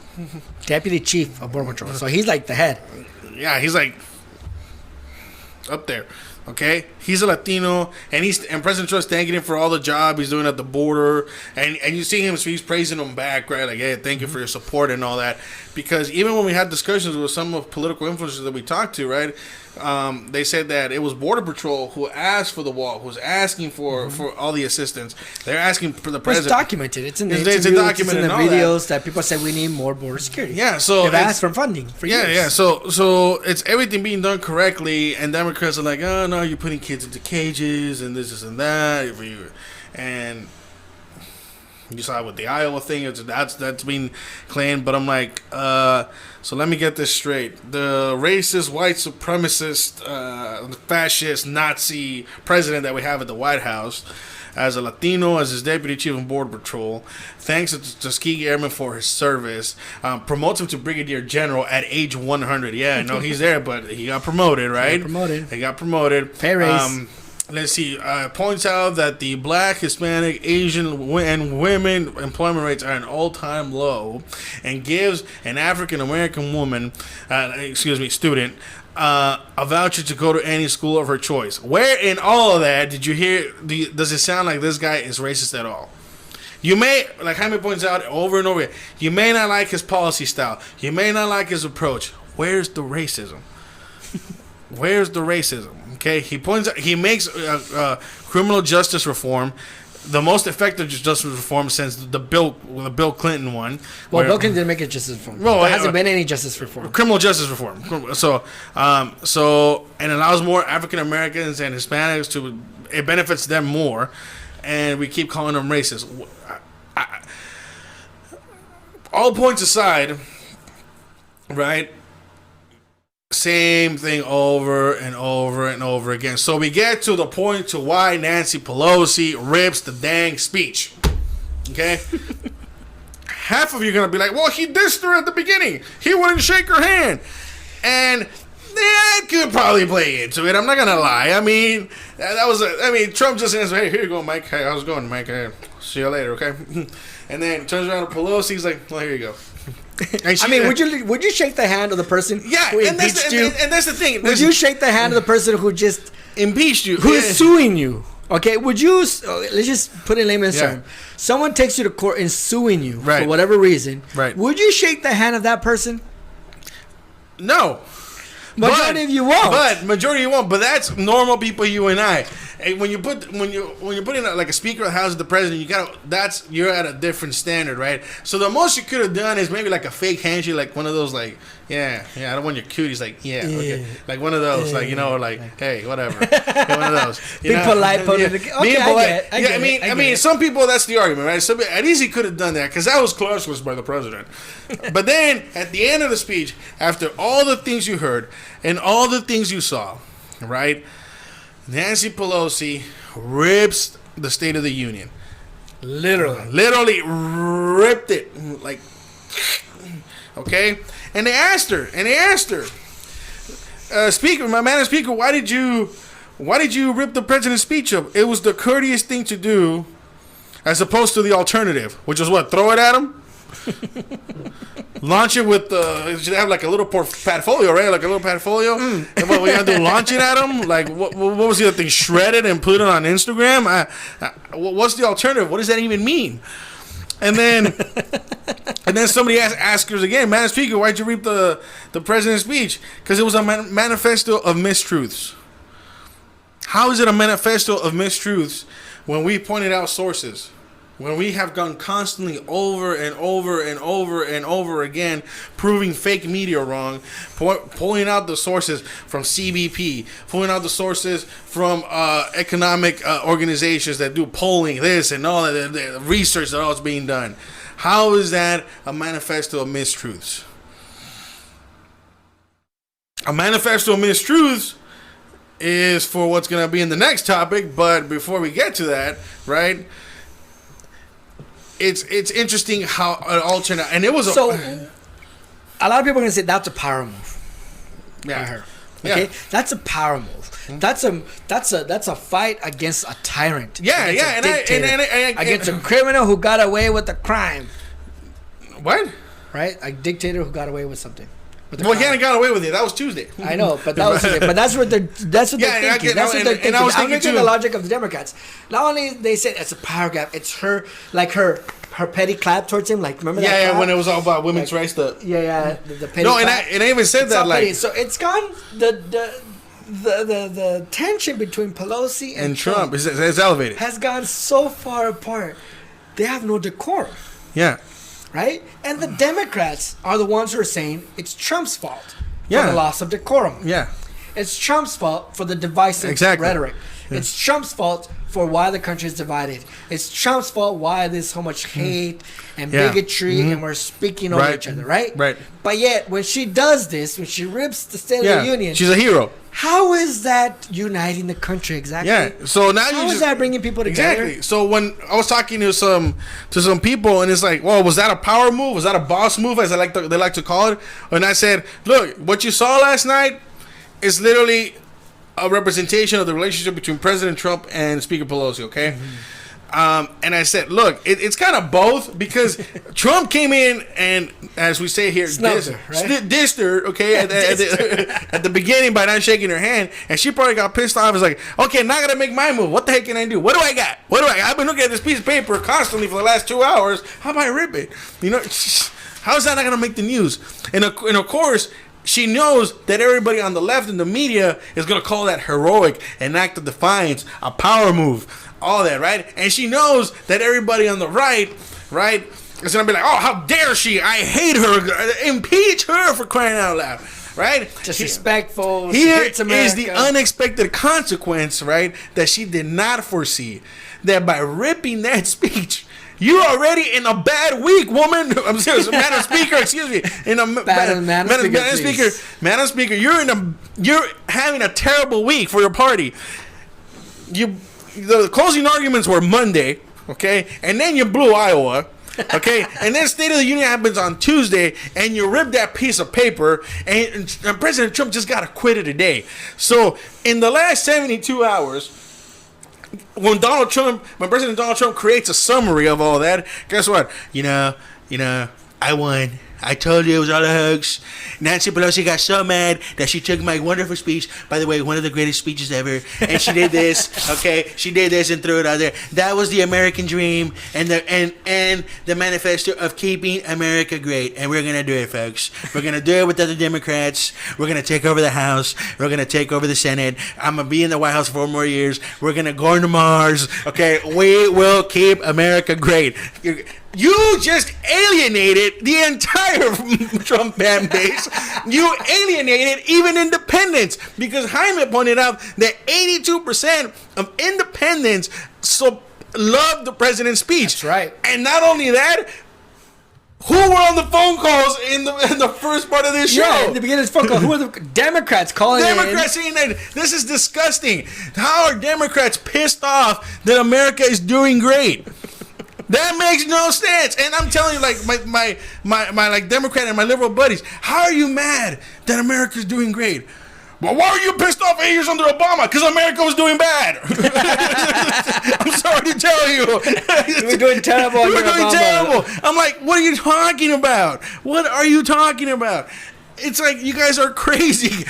Deputy Chief of Border Patrol. So he's like the head. Yeah, he's like up there. Okay, he's a Latino, and President Trump's thanking him for all the job he's doing at the border, and you see him, he's praising him back, right? Like, hey, thank you for your support and all that. Because even when we had discussions with some of political influencers that we talked to, right, they said that it was Border Patrol who asked for the wall, who's asking for all the assistance. They're asking for the president. It's documented. It's in the videos that people say we need more border security. Yeah, so they've asked for funding for years. Yeah. So it's everything being done correctly, and Democrats are like, oh no, you're putting kids into cages and this and that, and you saw with the Iowa thing, that's being claimed. But I'm like, so let me get this straight: the racist, white supremacist, fascist, Nazi president that we have at the White House, as a Latino, as his Deputy Chief of Border Patrol, thanks to Tuskegee Airman for his service, promotes him to Brigadier General at age 100. Yeah, no, he's there, but he got promoted, right? He got promoted. He got promoted. Pay raise. let's see, points out that the Black, Hispanic, Asian, and women employment rates are an all-time low, and gives an African American woman, student, a voucher to go to any school of her choice. Where in all of that did you hear? Does it sound like this guy is racist at all? You may, like Jaime points out over and over again, you may not like his policy style. You may not like his approach. Where's the racism? Where's the racism? Okay, he points out, he makes criminal justice reform the most effective justice reform since the Bill Clinton one. Well, Bill Clinton didn't make it justice reform. There hasn't been any justice reform. Criminal justice reform. So and allows more African Americans and Hispanics to. It benefits them more, and we keep calling them racist. All points aside, right? Same thing over and over and over again. So we get to the point to why Nancy Pelosi rips the dang speech. Okay? Half of you are going to be like, well, he dissed her at the beginning. He wouldn't shake her hand. And that could probably play into it. I'm not going to lie. I mean, Trump just answered, hey, here you go, Mike. Hey, how's it going, Mike? Hey, see you later, okay? And then turns around to Pelosi. He's like, well, here you go. Would you shake the hand of the person who impeached you? And that's the thing. Would you shake the hand of the person who just impeached you? Who is suing you? Okay, would you? Let's just put it in layman's terms. Someone takes you to court and suing you for whatever reason. Right. Would you shake the hand of that person? No. Majority of you won't. But majority you won't. But that's normal people, you and I. And when you're putting like a speaker of the House of the president, you're at a different standard, right? So the most you could have done is maybe like a fake handshake, like one of those, like I don't want your cuties, like okay, like one of those, like hey, whatever, one of those. Be polite, okay, I mean, some people that's the argument, right? So at least he could have done that because that was classless by the president. But then at the end of the speech, after all the things you heard and all the things you saw, right? Nancy Pelosi rips the State of the Union. Literally ripped it. Like, okay? And they asked her, Speaker, my Madam Speaker, why did you rip the president's speech up? It was the courteous thing to do, as opposed to the alternative, which was what? Throw it at him? Launch it with you should have like a little portfolio, right? Like a little portfolio. And what we gotta do? Launch it at them? Like what was the other thing? Shred it and put it on Instagram? What's the alternative? What does that even mean? And then somebody asked her again, Madam Speaker, why'd you reap the president's speech? Because it was a manifesto of mistruths. How is it a manifesto of mistruths when we pointed out sources? When we have gone constantly over and over and over and over again, proving fake media wrong, pulling out the sources from CBP, pulling out the sources from economic organizations that do polling, this and all that, the research that all is being done. How is that a manifesto of mistruths? A manifesto of mistruths is for what's going to be in the next topic, but before we get to that, right? It's interesting how it all turned out, and it was a lot of people are gonna say that's a power move. Yeah, her. Okay, that's a power move. That's a fight against a tyrant. Against a criminal who got away with a crime. What? Right, a dictator who got away with something. Well, he hadn't got away with it. That was Tuesday. I know, but that's what they're thinking. That's what they're thinking. I'm thinking the logic of the Democrats. Not only they said it's a power grab, it's her petty clap towards him. Like remember that? Yeah, when it was all about women's rights. The petty. No, clap. and I even said that like petty. So it's gone the tension between Pelosi and Trump is elevated. Has gone so far apart. They have no decorum. Yeah. Right? And the Democrats are the ones who are saying it's Trump's fault for the loss of decorum. Yeah. It's Trump's fault for the divisive rhetoric. Yeah. It's Trump's fault for why the country is divided. It's Trump's fault why there's so much hate and bigotry and we're speaking over each other, right? Right. But yet, when she does this, when she rips the State of the Union... she's a hero. How is that uniting the country exactly? Yeah. So now how is that bringing people together? Exactly. So when I was talking to some people, and it's like, well, was that a power move? Was that a boss move, as they like to call it? And I said, look, what you saw last night is literally a representation of the relationship between President Trump and Speaker Pelosi, okay? And I said, look, it's kind of both, because Trump came in and, as we say here, dissed her, okay, at the beginning by not shaking her hand, and she probably got pissed off. It's like, okay, now I gotta make my move. What the heck can I do? What do I got? I've been looking at this piece of paper constantly for the last 2 hours. How about I rip it? You know, how is that not gonna make the news? And of course, she knows that everybody on the left in the media is going to call that heroic, an act of defiance, a power move, all that, right? And she knows that everybody on the right, is going to be like, oh, how dare she? I hate her. Impeach her, for crying out loud, right? Disrespectful. Here is the unexpected consequence, right, that she did not foresee. That by ripping that speech, you're already in a bad week, woman. I'm serious, Madam Speaker. Excuse me. Madam Speaker. You're having a terrible week for your party. The closing arguments were Monday, okay, and then you blew Iowa, okay, and then State of the Union happens on Tuesday, and you ripped that piece of paper, and President Trump just got acquitted today. So in the last 72 hours. When President Donald Trump creates a summary of all that, guess what? You know, I won. I told you it was all a hoax. Nancy Pelosi got so mad that she took my wonderful speech. By the way, one of the greatest speeches ever. And she did this, okay? She did this and threw it out there. That was the American dream and the manifesto of keeping America great. And we're gonna do it, folks. We're gonna do it with other Democrats. We're gonna take over the House. We're gonna take over the Senate. I'm gonna be in the White House for 4 more years. We're gonna go into Mars. Okay, we will keep America great. You just alienated the entire Trump fan base. You alienated even independents, because Jaime pointed out that 82% of independents loved the president's speech. That's right. And not only that, who were on the phone calls in the first part of this show? Yeah, in the beginning of the phone call, who are the Democrats calling Democrats saying that this is disgusting. How are Democrats pissed off that America is doing great? That makes no sense. And I'm telling you, like, my like Democrat and my liberal buddies, how are you mad that America's doing great? Well, why are you pissed off 8 years under Obama? Because America was doing bad. I'm sorry to tell you. You were doing terrible. You were doing terrible. I'm like, what are you talking about? What are you talking about? It's like, you guys are crazy.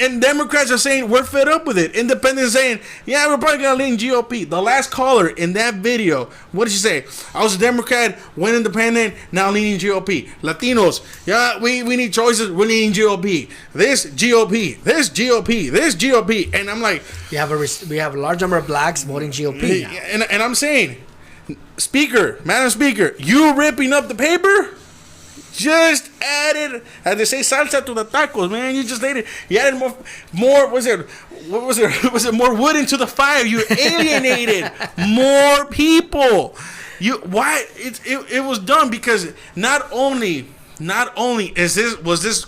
and Democrats are saying, we're fed up with it. Independents saying, yeah, we're probably going to lean GOP. The last caller in that video, what did she say? I was a Democrat, went independent, now leaning GOP. Latinos, yeah, we need choices, we're leaning GOP. This GOP, this GOP, this GOP. And I'm like... we have a large number of blacks voting GOP now. And I'm saying, Madam Speaker, you ripping up the paper... just added, as they say, salsa to the tacos, man. You just added more. Was it more wood into the fire? You alienated more people. It was done because not only was this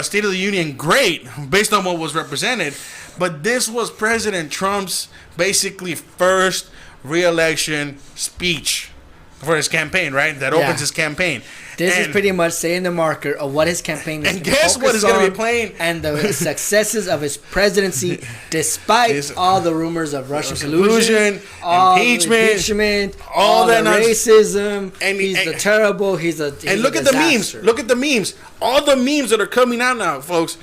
State of the Union great based on what was represented, but this was President Trump's basically first re-election speech for his campaign, right? That opens his campaign. This is pretty much saying the marker of what his campaign is. And guess what is going to be playing? And the successes of his presidency, despite all the rumors of Russian collusion, impeachment, all that racism. And he's terrible. He's a look at the memes. Look at the memes. All the memes that are coming out now, folks.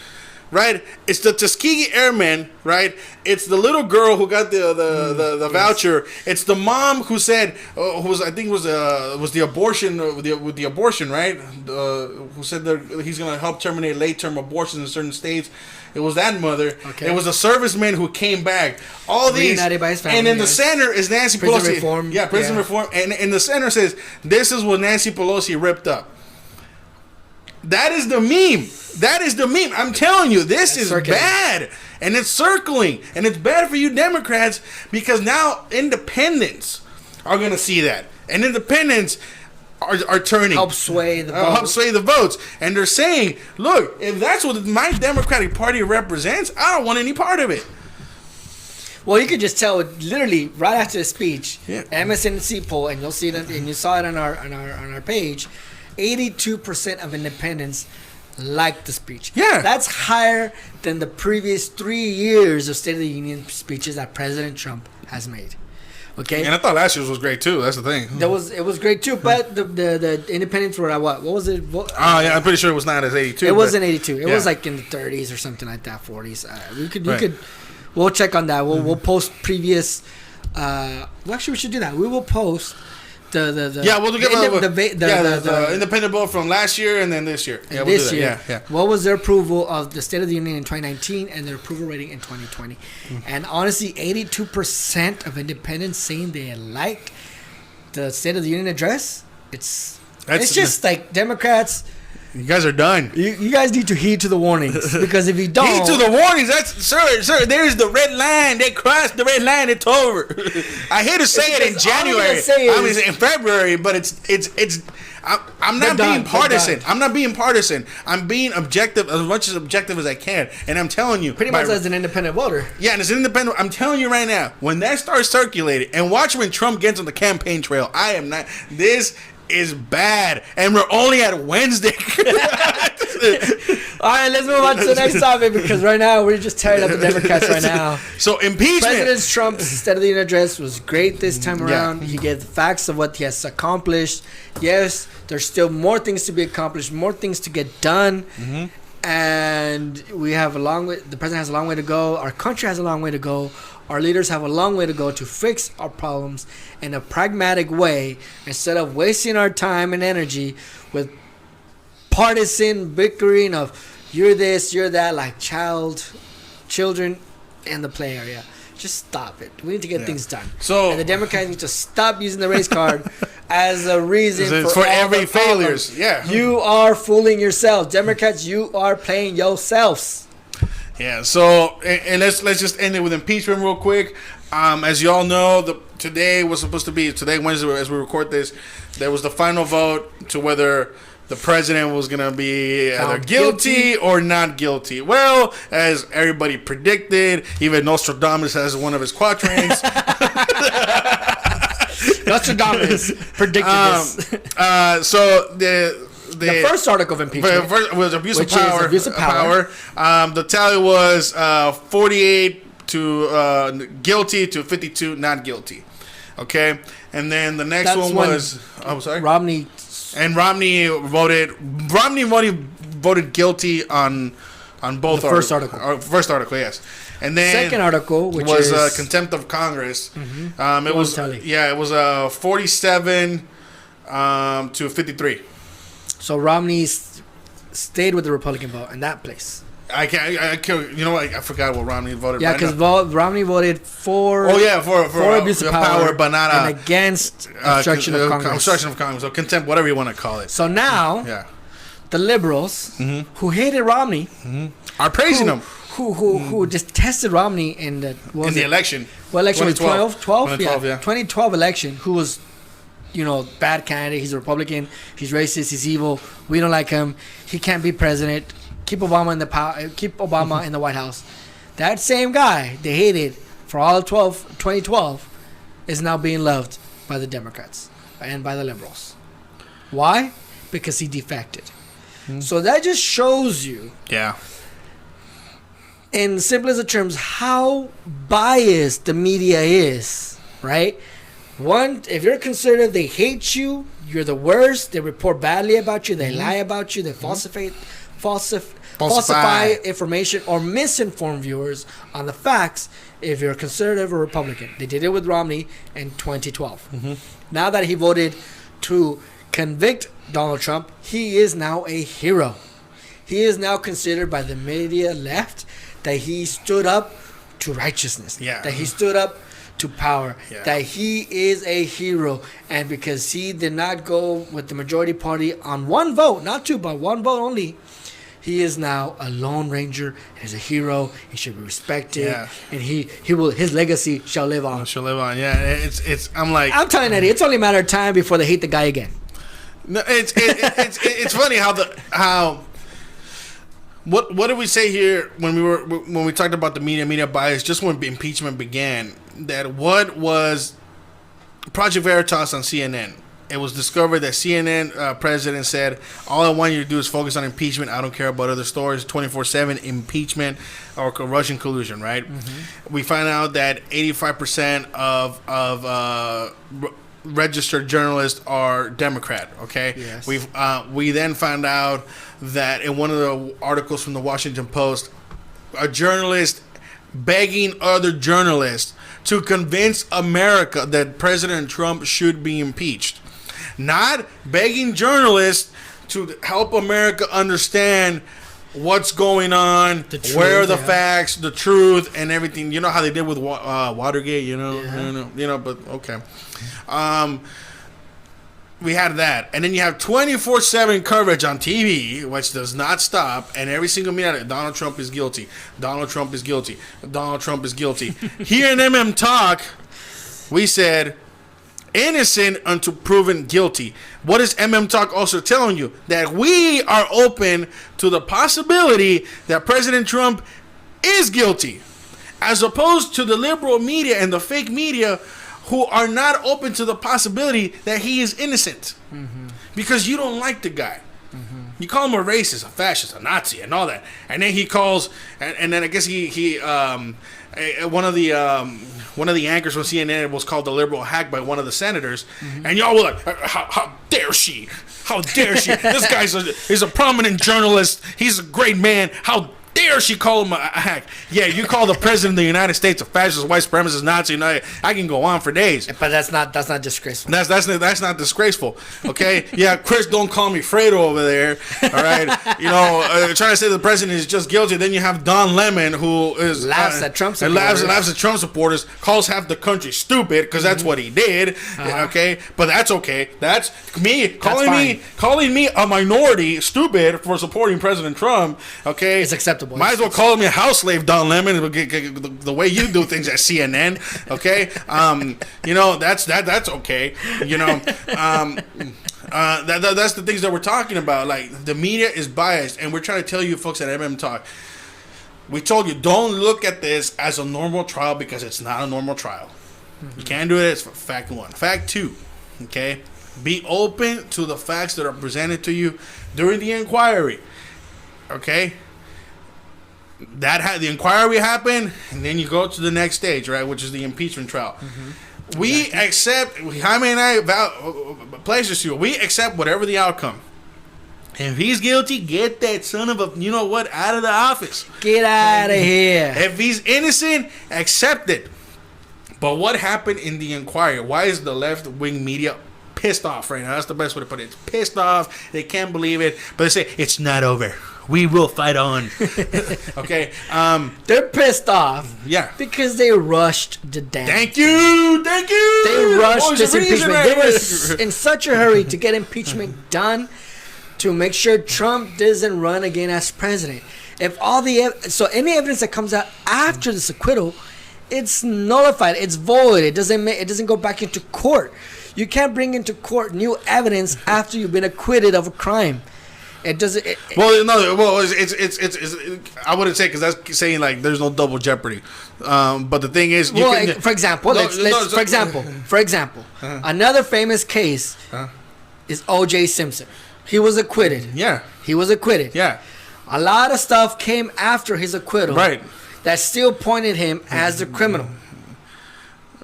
Right, it's the Tuskegee Airmen. Right, it's the little girl who got the voucher. It's the mom who said, was the abortion with the abortion, right? Who said that he's gonna help terminate late term abortions in certain states. It was that mother. Okay. It was a serviceman who came back. All these, by his family, and in the center is Nancy Pelosi. Reform. Yeah, prison reform. And in the center says, "This is what Nancy Pelosi ripped up." That is the meme. That is the meme. I'm telling you, this is bad. And it's circling. And it's bad for you Democrats because now independents are going to see that. And independents are turning. Help sway the votes. And they're saying, look, if that's what my Democratic Party represents, I don't want any part of it. Well, you could just tell literally right after the speech, MSNBC poll, and you'll see that, and you saw it on our page. 82% of independents liked the speech. Yeah. That's higher than the previous 3 years of State of the Union speeches that President Trump has made. Okay. And I thought last year's was great too. That's the thing. It was great too, but the independents were at what? What was it? Yeah, I'm pretty sure it was not as 82. It wasn't 82. It yeah. was like in the 30s or something like that, 40s. We'll check on that. We'll post previous. Well, actually, we should do that. We will post the independent vote from last year and then this year. Yeah, this year. Yeah. What was their approval of the State of the Union in 2019 and their approval rating in 2020? And honestly, 82% of independents saying they like the State of the Union address. It's just like Democrats. You guys are done. You guys need to heed to the warnings, because if you don't heed to the warnings, that's sir. There's the red line. They crossed the red line. It's over. I hate to say it in January. In February, but it's. I'm not being partisan. I'm not being partisan. I'm being objective, as much as objective as I can, and I'm telling you, pretty much as an independent voter. Yeah, and as an independent, I'm telling you right now, when that starts circulating, and watch when Trump gets on the campaign trail. I am not. This is bad, and we're only at Wednesday. All right, let's move on to the next topic, because right now we're just tearing up the Democrats right now. So impeachment. President Trump's State of the Union address was great this time around. He gave the facts of what he has accomplished. Yes, there's still more things to be accomplished, more things to get done, and we have a long way. The president has a long way to go. Our country has a long way to go. Our leaders have a long way to go to fix our problems in a pragmatic way, instead of wasting our time and energy with partisan bickering of you're this, you're that, like children in the play area. Just stop it. We need to get things done. And the Democrats need to stop using the race card as a reason for every failures. Yeah, you are fooling yourselves, Democrats. You are playing yourselves. Yeah, so and let's just end it with impeachment real quick. As you all know, today was supposed to be Wednesday, as we record this. There was the final vote to whether the president was gonna be either guilty or not guilty. Well, as everybody predicted, even Nostradamus has one of his quatrains. Nostradamus predicted this. So the first article of impeachment was abuse of power. The tally was 48 to guilty to 52 not guilty. Okay, and then the next one was Romney voted guilty on both the first article. First article, yes. And then second article, which was is contempt of Congress. It was 47 to 53. So Romney stayed with the Republican vote in that place. I forgot what Romney voted. Yeah, because Romney voted for. For abuse of power, but not and against obstruction of Congress. Obstruction of Congress, or contempt, whatever you want to call it. So now, the liberals who hated Romney are praising him. Who just tested Romney in the election. Well, election was 2012. 2012 election. Who was, bad candidate. He's a Republican. He's racist. He's evil. We don't like him. He can't be president. Keep Obama in the Keep Obama in the White House. That same guy they hated for all of 2012 is now being loved by the Democrats and by the liberals. Why? Because he defected. So that just shows you. Yeah. In simplest of terms, how biased the media is, right? One, if you're conservative, they hate you. You're the worst. They report badly about you. They lie about you. They falsify information or misinform viewers on the facts if you're conservative or Republican. They did it with Romney in 2012. Now that he voted to convict Donald Trump, he is now a hero. He is now considered by the media left that he stood up to righteousness, that he stood up to power, that he is a hero. And because he did not go with the majority party on one vote, not two, but one vote only, he is now a lone ranger. He's a hero. He should be respected, and his legacy shall live on. I'm telling Eddie, it's only a matter of time before they hate the guy again. No, it's funny how what did we say here when we talked about the media bias just when impeachment began, that what was Project Veritas on CNN it was discovered that CNN president said, all I want you to do is focus on impeachment. I don't care about other stories. 24/7 impeachment or Russian collusion, right? We find out that 85% of registered journalists are Democrat, okay? Yes. We then found out that in one of the articles from the Washington Post, a journalist begging other journalists to convince America that President Trump should be impeached. Not begging journalists to help America understand what's going on, where are the facts, the truth, and everything. You know how they did with Watergate, you know, but okay. We had that, and then you have 24/7 coverage on TV, which does not stop, and every single minute, Donald Trump is guilty. Donald Trump is guilty. Donald Trump is guilty. Here in MM Talk, we said innocent until proven guilty. What is MM Talk also telling you? That we are open to the possibility that President Trump is guilty, as opposed to the liberal media and the fake media, who are not open to the possibility that he is innocent, because you don't like the guy. You call him a racist, a fascist, a Nazi, and all that, and then he calls, and then I guess he one of the anchors from CNN was called the liberal hack by one of the senators, and y'all were like, how dare she? How dare she? This guy's is a prominent journalist. He's a great man. How dare she call him a hack? Yeah, you call the president of the United States a fascist, white supremacist, Nazi. And I can go on for days. But that's not disgraceful. That's not disgraceful. Okay. Yeah, Chris, don't call me Fredo over there. All right. You know, trying to say the president is just guilty. Then you have Don Lemon, who is laughs at Trump supporters. Laughs at Trump supporters. Calls half the country stupid because that's what he did. Okay, but that's okay. That's me calling me a minority stupid for supporting President Trump. Okay, it's acceptable. Might as well call me a house slave, Don Lemon, the way you do things at CNN. Okay, you know, that's okay. You know, that's the things that we're talking about. Like, the media is biased, and we're trying to tell you folks at MM Talk. We told you, don't look at this as a normal trial, because it's not a normal trial. You can't do it as fact one. Fact two, okay? Be open to the facts that are presented to you during the inquiry. Okay? The inquiry happened, and then you go to the next stage, right, which is the impeachment trial. We accept, Jaime and I place this to you, we accept whatever the outcome. If he's guilty, get that son of a, you know what, out of the office. Get out of here. If he's innocent, accept it. But what happened in the inquiry? Why is the left-wing media pissed off right now? That's the best way to put it. It's pissed off. They can't believe it. But they say, it's not over. We will fight on. Okay. They're pissed off. Yeah. Because they rushed the damn. Thank you. They rushed this impeachment. They were in such a hurry to get impeachment done to make sure Trump doesn't run again as president. If all so any evidence that comes out after this acquittal, it's nullified. It's void. It doesn't go back into court. You can't bring into court new evidence after you've been acquitted of a crime. It doesn't. It's I wouldn't say, because that's saying like there's no double jeopardy. But the thing is, for example, another famous case is O.J. Simpson. He was acquitted. Yeah. He was acquitted. Yeah. A lot of stuff came after his acquittal. Right. That still pointed him as the criminal.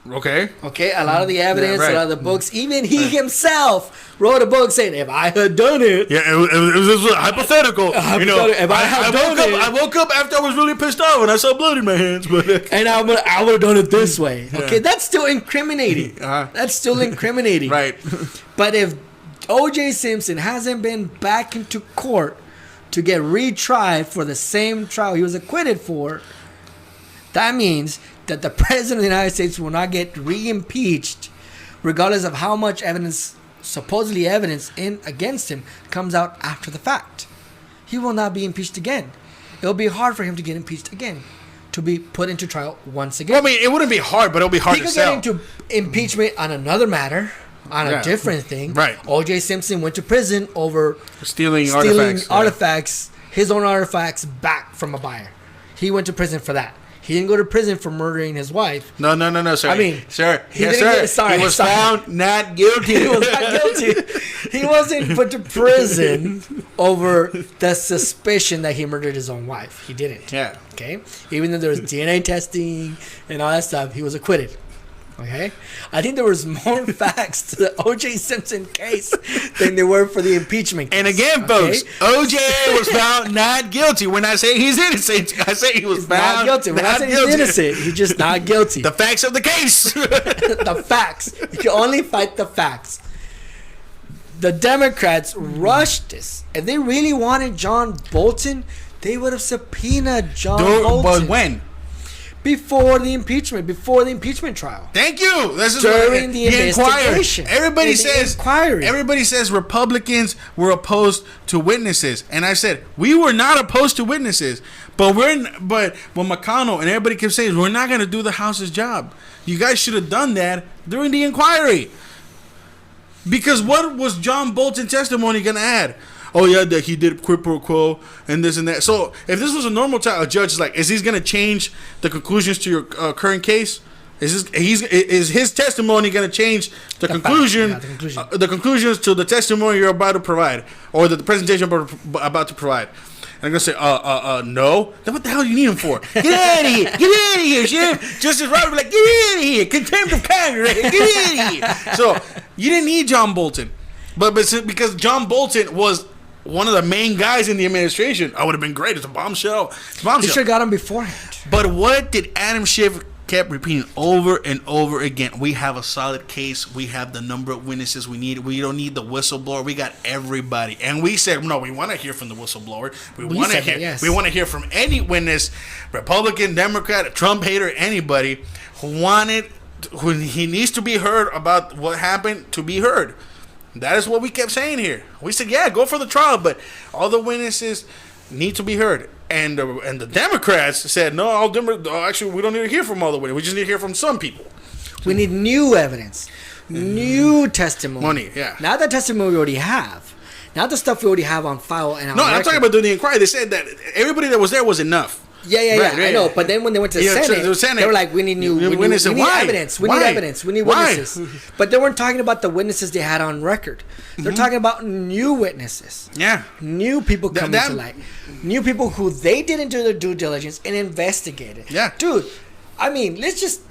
Okay. A lot of the evidence, a lot of the books, even he himself wrote a book saying, if I had done it. Yeah, it was hypothetical. You know, if I woke up after I was really pissed off and I saw blood in my hands. And I would have done it this way. Okay, that's still incriminating. That's still incriminating. Right. But if O.J. Simpson hasn't been back into court to get retried for the same trial he was acquitted for, that means that the president of the United States will not get re-impeached, regardless of how much evidence, supposedly evidence against him, comes out after the fact. He will not be impeached again. It'll be hard for him to get impeached again, to be put into trial once again. Well, I mean, it wouldn't be hard, but it'll be hard to sell. He could get into impeachment on another matter, on a different thing. Right. O.J. Simpson went to prison over stealing artifacts, his own artifacts back from a buyer. He went to prison for that. He didn't go to prison for murdering his wife. No, sir. I mean, sir. he Yes, didn't sir. get- He was found not guilty. He was not guilty. He wasn't put to prison over the suspicion that he murdered his own wife. He didn't. Yeah. Okay? Even though there was DNA testing and all that stuff, he was acquitted. Okay? I think there was more facts to the O.J. Simpson case than there were for the impeachment case. And again, folks, O.J. was found not guilty. When I say he's innocent, I say he was Not found guilty. When I say he's innocent, he's just not guilty. The facts of the case. The facts. You can only fight the facts. The Democrats rushed this. If they really wanted John Bolton, they would have subpoenaed John Bolton. But when? Before the impeachment trial. Thank you. This is During the inquiry. investigation. Everybody In the says inquiry. Everybody says Republicans were opposed to witnesses, and I said we were not opposed to witnesses, but what McConnell and everybody kept saying is we're not going to do the House's job. You guys should have done that during the inquiry. Because what was John Bolton's testimony going to add? Oh yeah, that he did quid pro quo and this and that. So if this was a normal trial, a judge is like, is he going to change the conclusions to your current case? Is his testimony going to change the conclusion? The conclusions to the testimony you're about to provide, or the presentation you're about to provide? And I'm gonna say, no. Then what the hell do you need him for? Get out of here! Get out of here, Sheriff! Justice Robert like, get out of here! Contempt of Congress! Get out of here! So you didn't need John Bolton, but because John Bolton was one of the main guys in the administration, I would have been great. It's a bombshell. They should have got him beforehand. But what did Adam Schiff kept repeating over and over again? We have a solid case. We have the number of witnesses we need. We don't need the whistleblower. We got everybody. And we said, no, we want to hear from the whistleblower. We want to hear. Yes. We want to hear from any witness, Republican, Democrat, Trump hater, anybody who he needs to be heard about what happened to be heard. That is what we kept saying here. We said, yeah, go for the trial, but all the witnesses need to be heard. And the Democrats said, no, actually, we don't need to hear from all the witnesses. We just need to hear from some people. We need new evidence, new testimony. Yeah. Not the testimony we already have. Not the stuff we already have on file and on record. I'm talking about during the inquiry. They said that everybody that was there was enough. Yeah. I know. But then when they went to the Senate, they were like, we need witnesses. We need evidence. We need evidence. We need witnesses. But they weren't talking about the witnesses they had on record. They're talking about new witnesses. Yeah. New people coming to light. New people who they didn't do their due diligence and investigated. Yeah. Dude, I mean, let's just,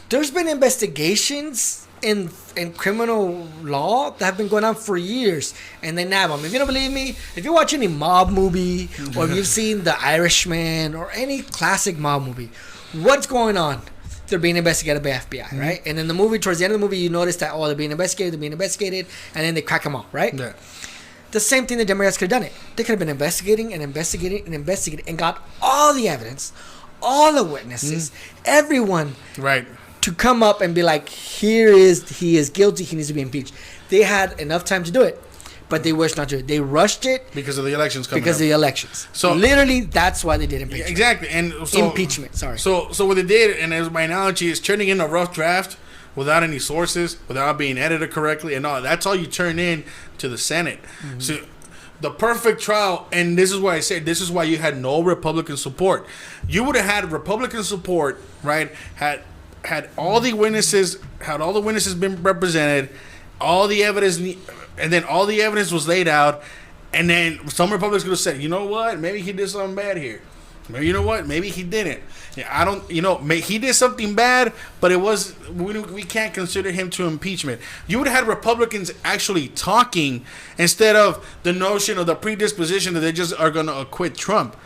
there's been investigations in criminal law that have been going on for years, and they nab them. If you don't believe me, if you watch any mob movie, or if you've seen The Irishman, or any classic mob movie, what's going on? They're being investigated by FBI, right? And in the movie, towards the end of the movie, you notice that, they're being investigated, and then they crack them off, right? Yeah. The same thing the Democrats could have done it. They could have been investigating and got all the evidence, all the witnesses, everyone. Right. To come up and be like, he is guilty, he needs to be impeached. They had enough time to do it, but they wished not to. They rushed it because of the elections coming Because up. of the elections. So literally, that's why they did impeachment. Exactly. And so, impeachment, sorry. So what they did, and as my analogy, is turning in a rough draft without any sources, without being edited correctly, and all. That's all you turn in to the Senate. Mm-hmm. So the perfect trial, and this is why I said this is why you had no Republican support. You would have had Republican support, right? Had all the witnesses been represented, all the evidence, and then all the evidence was laid out, and then some Republicans could have said, you know what, maybe he did something bad here. Maybe, you know what, maybe he didn't. He did something bad, but we can't consider him to impeachment. You would have had Republicans actually talking instead of the notion of the predisposition that they just are going to acquit Trump.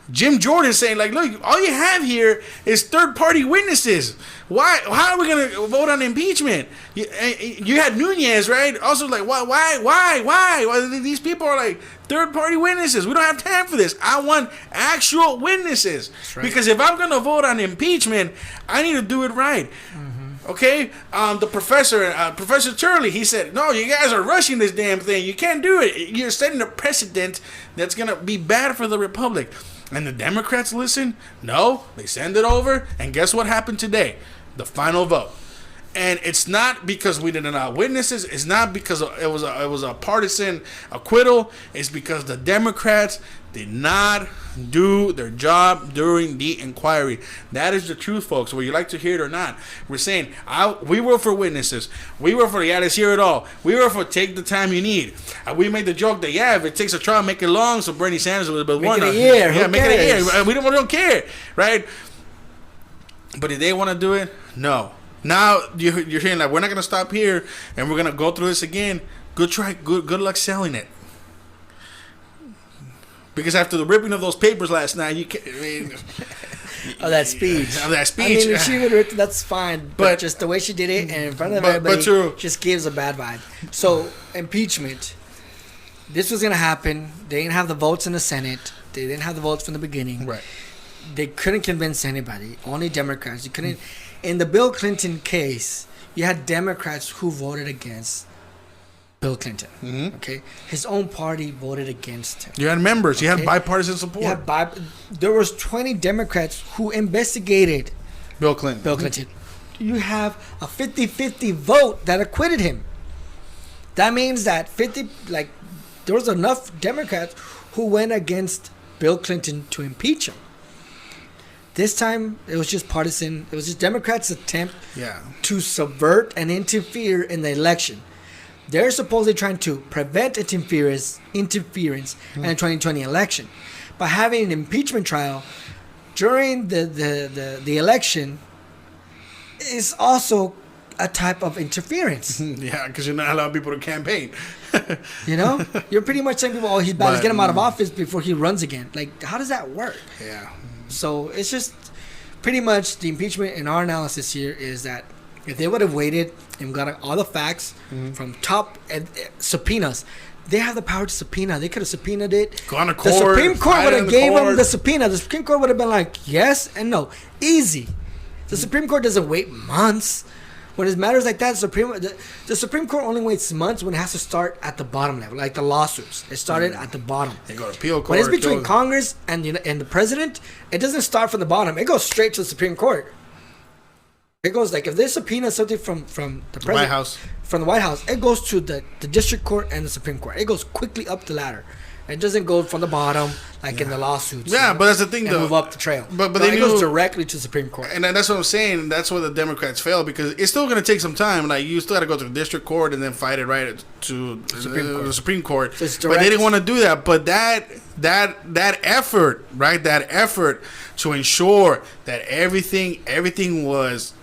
Jim Jordan saying, look, all you have here is third-party witnesses. Why? How are we going to vote on impeachment? You had Nunez, right? Also, why? These people are third-party witnesses. We don't have time for this. I want actual witnesses. Right. Because if I'm going to vote on impeachment, I need to do it right. Mm-hmm. Okay? The professor, Professor Turley, he said, no, you guys are rushing this damn thing. You can't do it. You're setting a precedent that's going to be bad for the Republic. And the Democrats listen? No, they send it over, and guess what happened today? The final vote. And it's not because we didn't have witnesses. It's not because it was a partisan acquittal. It's because the Democrats did not do their job during the inquiry. That is the truth, folks. Whether you like to hear it or not, we're saying we were for witnesses. We were for let's hear it all. We were for take the time you need. We made the joke that if it takes a trial, make it long. So Bernie Sanders was a bit make it a year. Yeah, make it a year. We don't care, right? But did they want to do it? No. Now you're hearing we're not going to stop here and we're going to go through this again. Good try. Good luck selling it. Because after the ripping of those papers last night, you can't. That speech. If she would have, that's fine. But just the way she did it and in front of everybody just gives a bad vibe. So, impeachment. This was going to happen. They didn't have the votes in the Senate. They didn't have the votes from the beginning. Right. They couldn't convince anybody. Only Democrats. You couldn't. In the Bill Clinton case, you had Democrats who voted against Bill Clinton. Mm-hmm. Okay, his own party voted against him. You had members. You had bipartisan support. There was 20 Democrats who investigated Bill Clinton. You have a 50-50 vote that acquitted him. That means that there was enough Democrats who went against Bill Clinton to impeach him. This time, it was just partisan. It was just Democrats' attempt to subvert and interfere in the election. They're supposedly trying to prevent interference in the 2020 election. By having an impeachment trial during the election is also a type of interference. Yeah, because you're not allowing people to campaign. You're pretty much saying people, he's bad, let's get him out of office before he runs again. How does that work? Yeah. So it's just pretty much the impeachment in our analysis here is that if they would have waited and got all the facts from top subpoenas, they have the power to subpoena. They could have subpoenaed it. Gone to court. The Supreme Court would have gave them the subpoena. The Supreme Court would have been like, yes and no. Easy. The Supreme Court doesn't wait months. When it matters like that, the Supreme Court only waits months when it has to start at the bottom level, like the lawsuits. It started at the bottom. They go to appeal court. When it's between Congress and the president, it doesn't start from the bottom. It goes straight to the Supreme Court. It goes if they subpoena something from the president, White House, from the White House, it goes to the district court and the Supreme Court. It goes quickly up the ladder. It doesn't go from the bottom in the lawsuits. Yeah, but that's the thing, though. Move up the trail. But it goes directly to the Supreme Court. And that's what I'm saying. That's where the Democrats fail because it's still going to take some time. You still got to go to the district court and then fight it right to the Supreme Court. So but they didn't want to do that. But that effort, right? That effort to ensure that everything was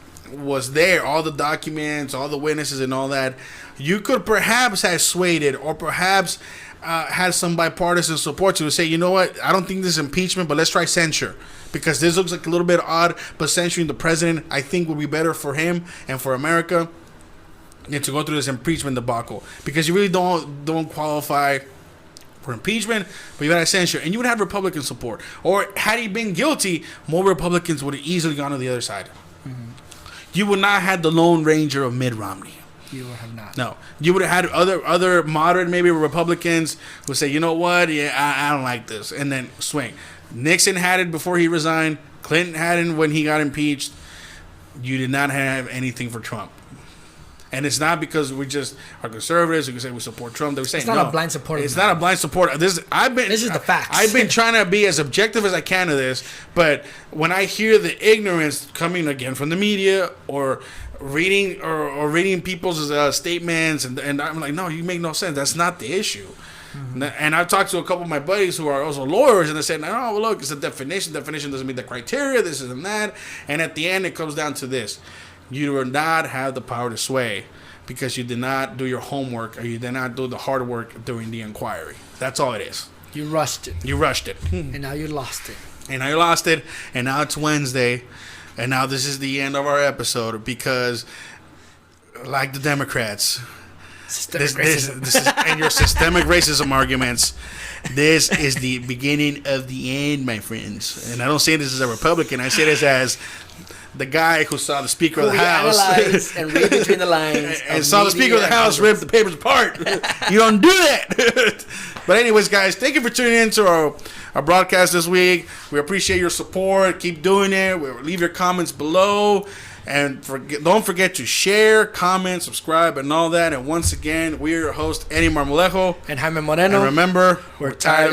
there, all the documents, all the witnesses, and all that. You could perhaps have swayed it, or perhaps had some bipartisan support to say, you know what, I don't think this is impeachment, but let's try censure. Because this looks like a little bit odd, but censuring the president, I think, would be better for him and for America than to go through this impeachment debacle. Because you really don't qualify for impeachment, but you got to censure. And you would have Republican support. Or had he been guilty, more Republicans would have easily gone to the other side. Mm-hmm. You would not have the Lone Ranger of Mitt Romney. You would have not. No. You would have had other moderate, maybe Republicans who say, you know what, I don't like this, and then swing. Nixon had it before he resigned. Clinton had it when he got impeached. You did not have anything for Trump. And it's not because we just are conservatives. We can say we support Trump. They're saying it's not a blind support. It's not a blind support. This is the facts. I've been trying to be as objective as I can to this, but when I hear the ignorance coming again from the media or reading people's statements, and I'm like, no, you make no sense. That's not the issue. Mm-hmm. And I've talked to a couple of my buddies who are also lawyers, and they said, "No, well, look, it's a definition. Definition doesn't meet the criteria. This and that." And at the end, it comes down to this: you do not have the power to sway because you did not do your homework or you did not do the hard work during the inquiry. That's all it is. You rushed it. And now you lost it. And now it's Wednesday. And now this is the end of our episode because, like the Democrats, this is, and your systemic racism arguments, this is the beginning of the end, my friends. And I don't say this as a Republican. I say this as the guy who saw the Speaker of the House and read between the lines and saw the Speaker of the House rip the papers apart. You don't do that. But anyways, guys, thank you for tuning in to our broadcast this week. We appreciate your support. Keep doing it. Leave your comments below. And don't forget to share, comment, subscribe, and all that. And once again, we're your host, Eddie Marmolejo. And Jaime Moreno. And remember, we're tired.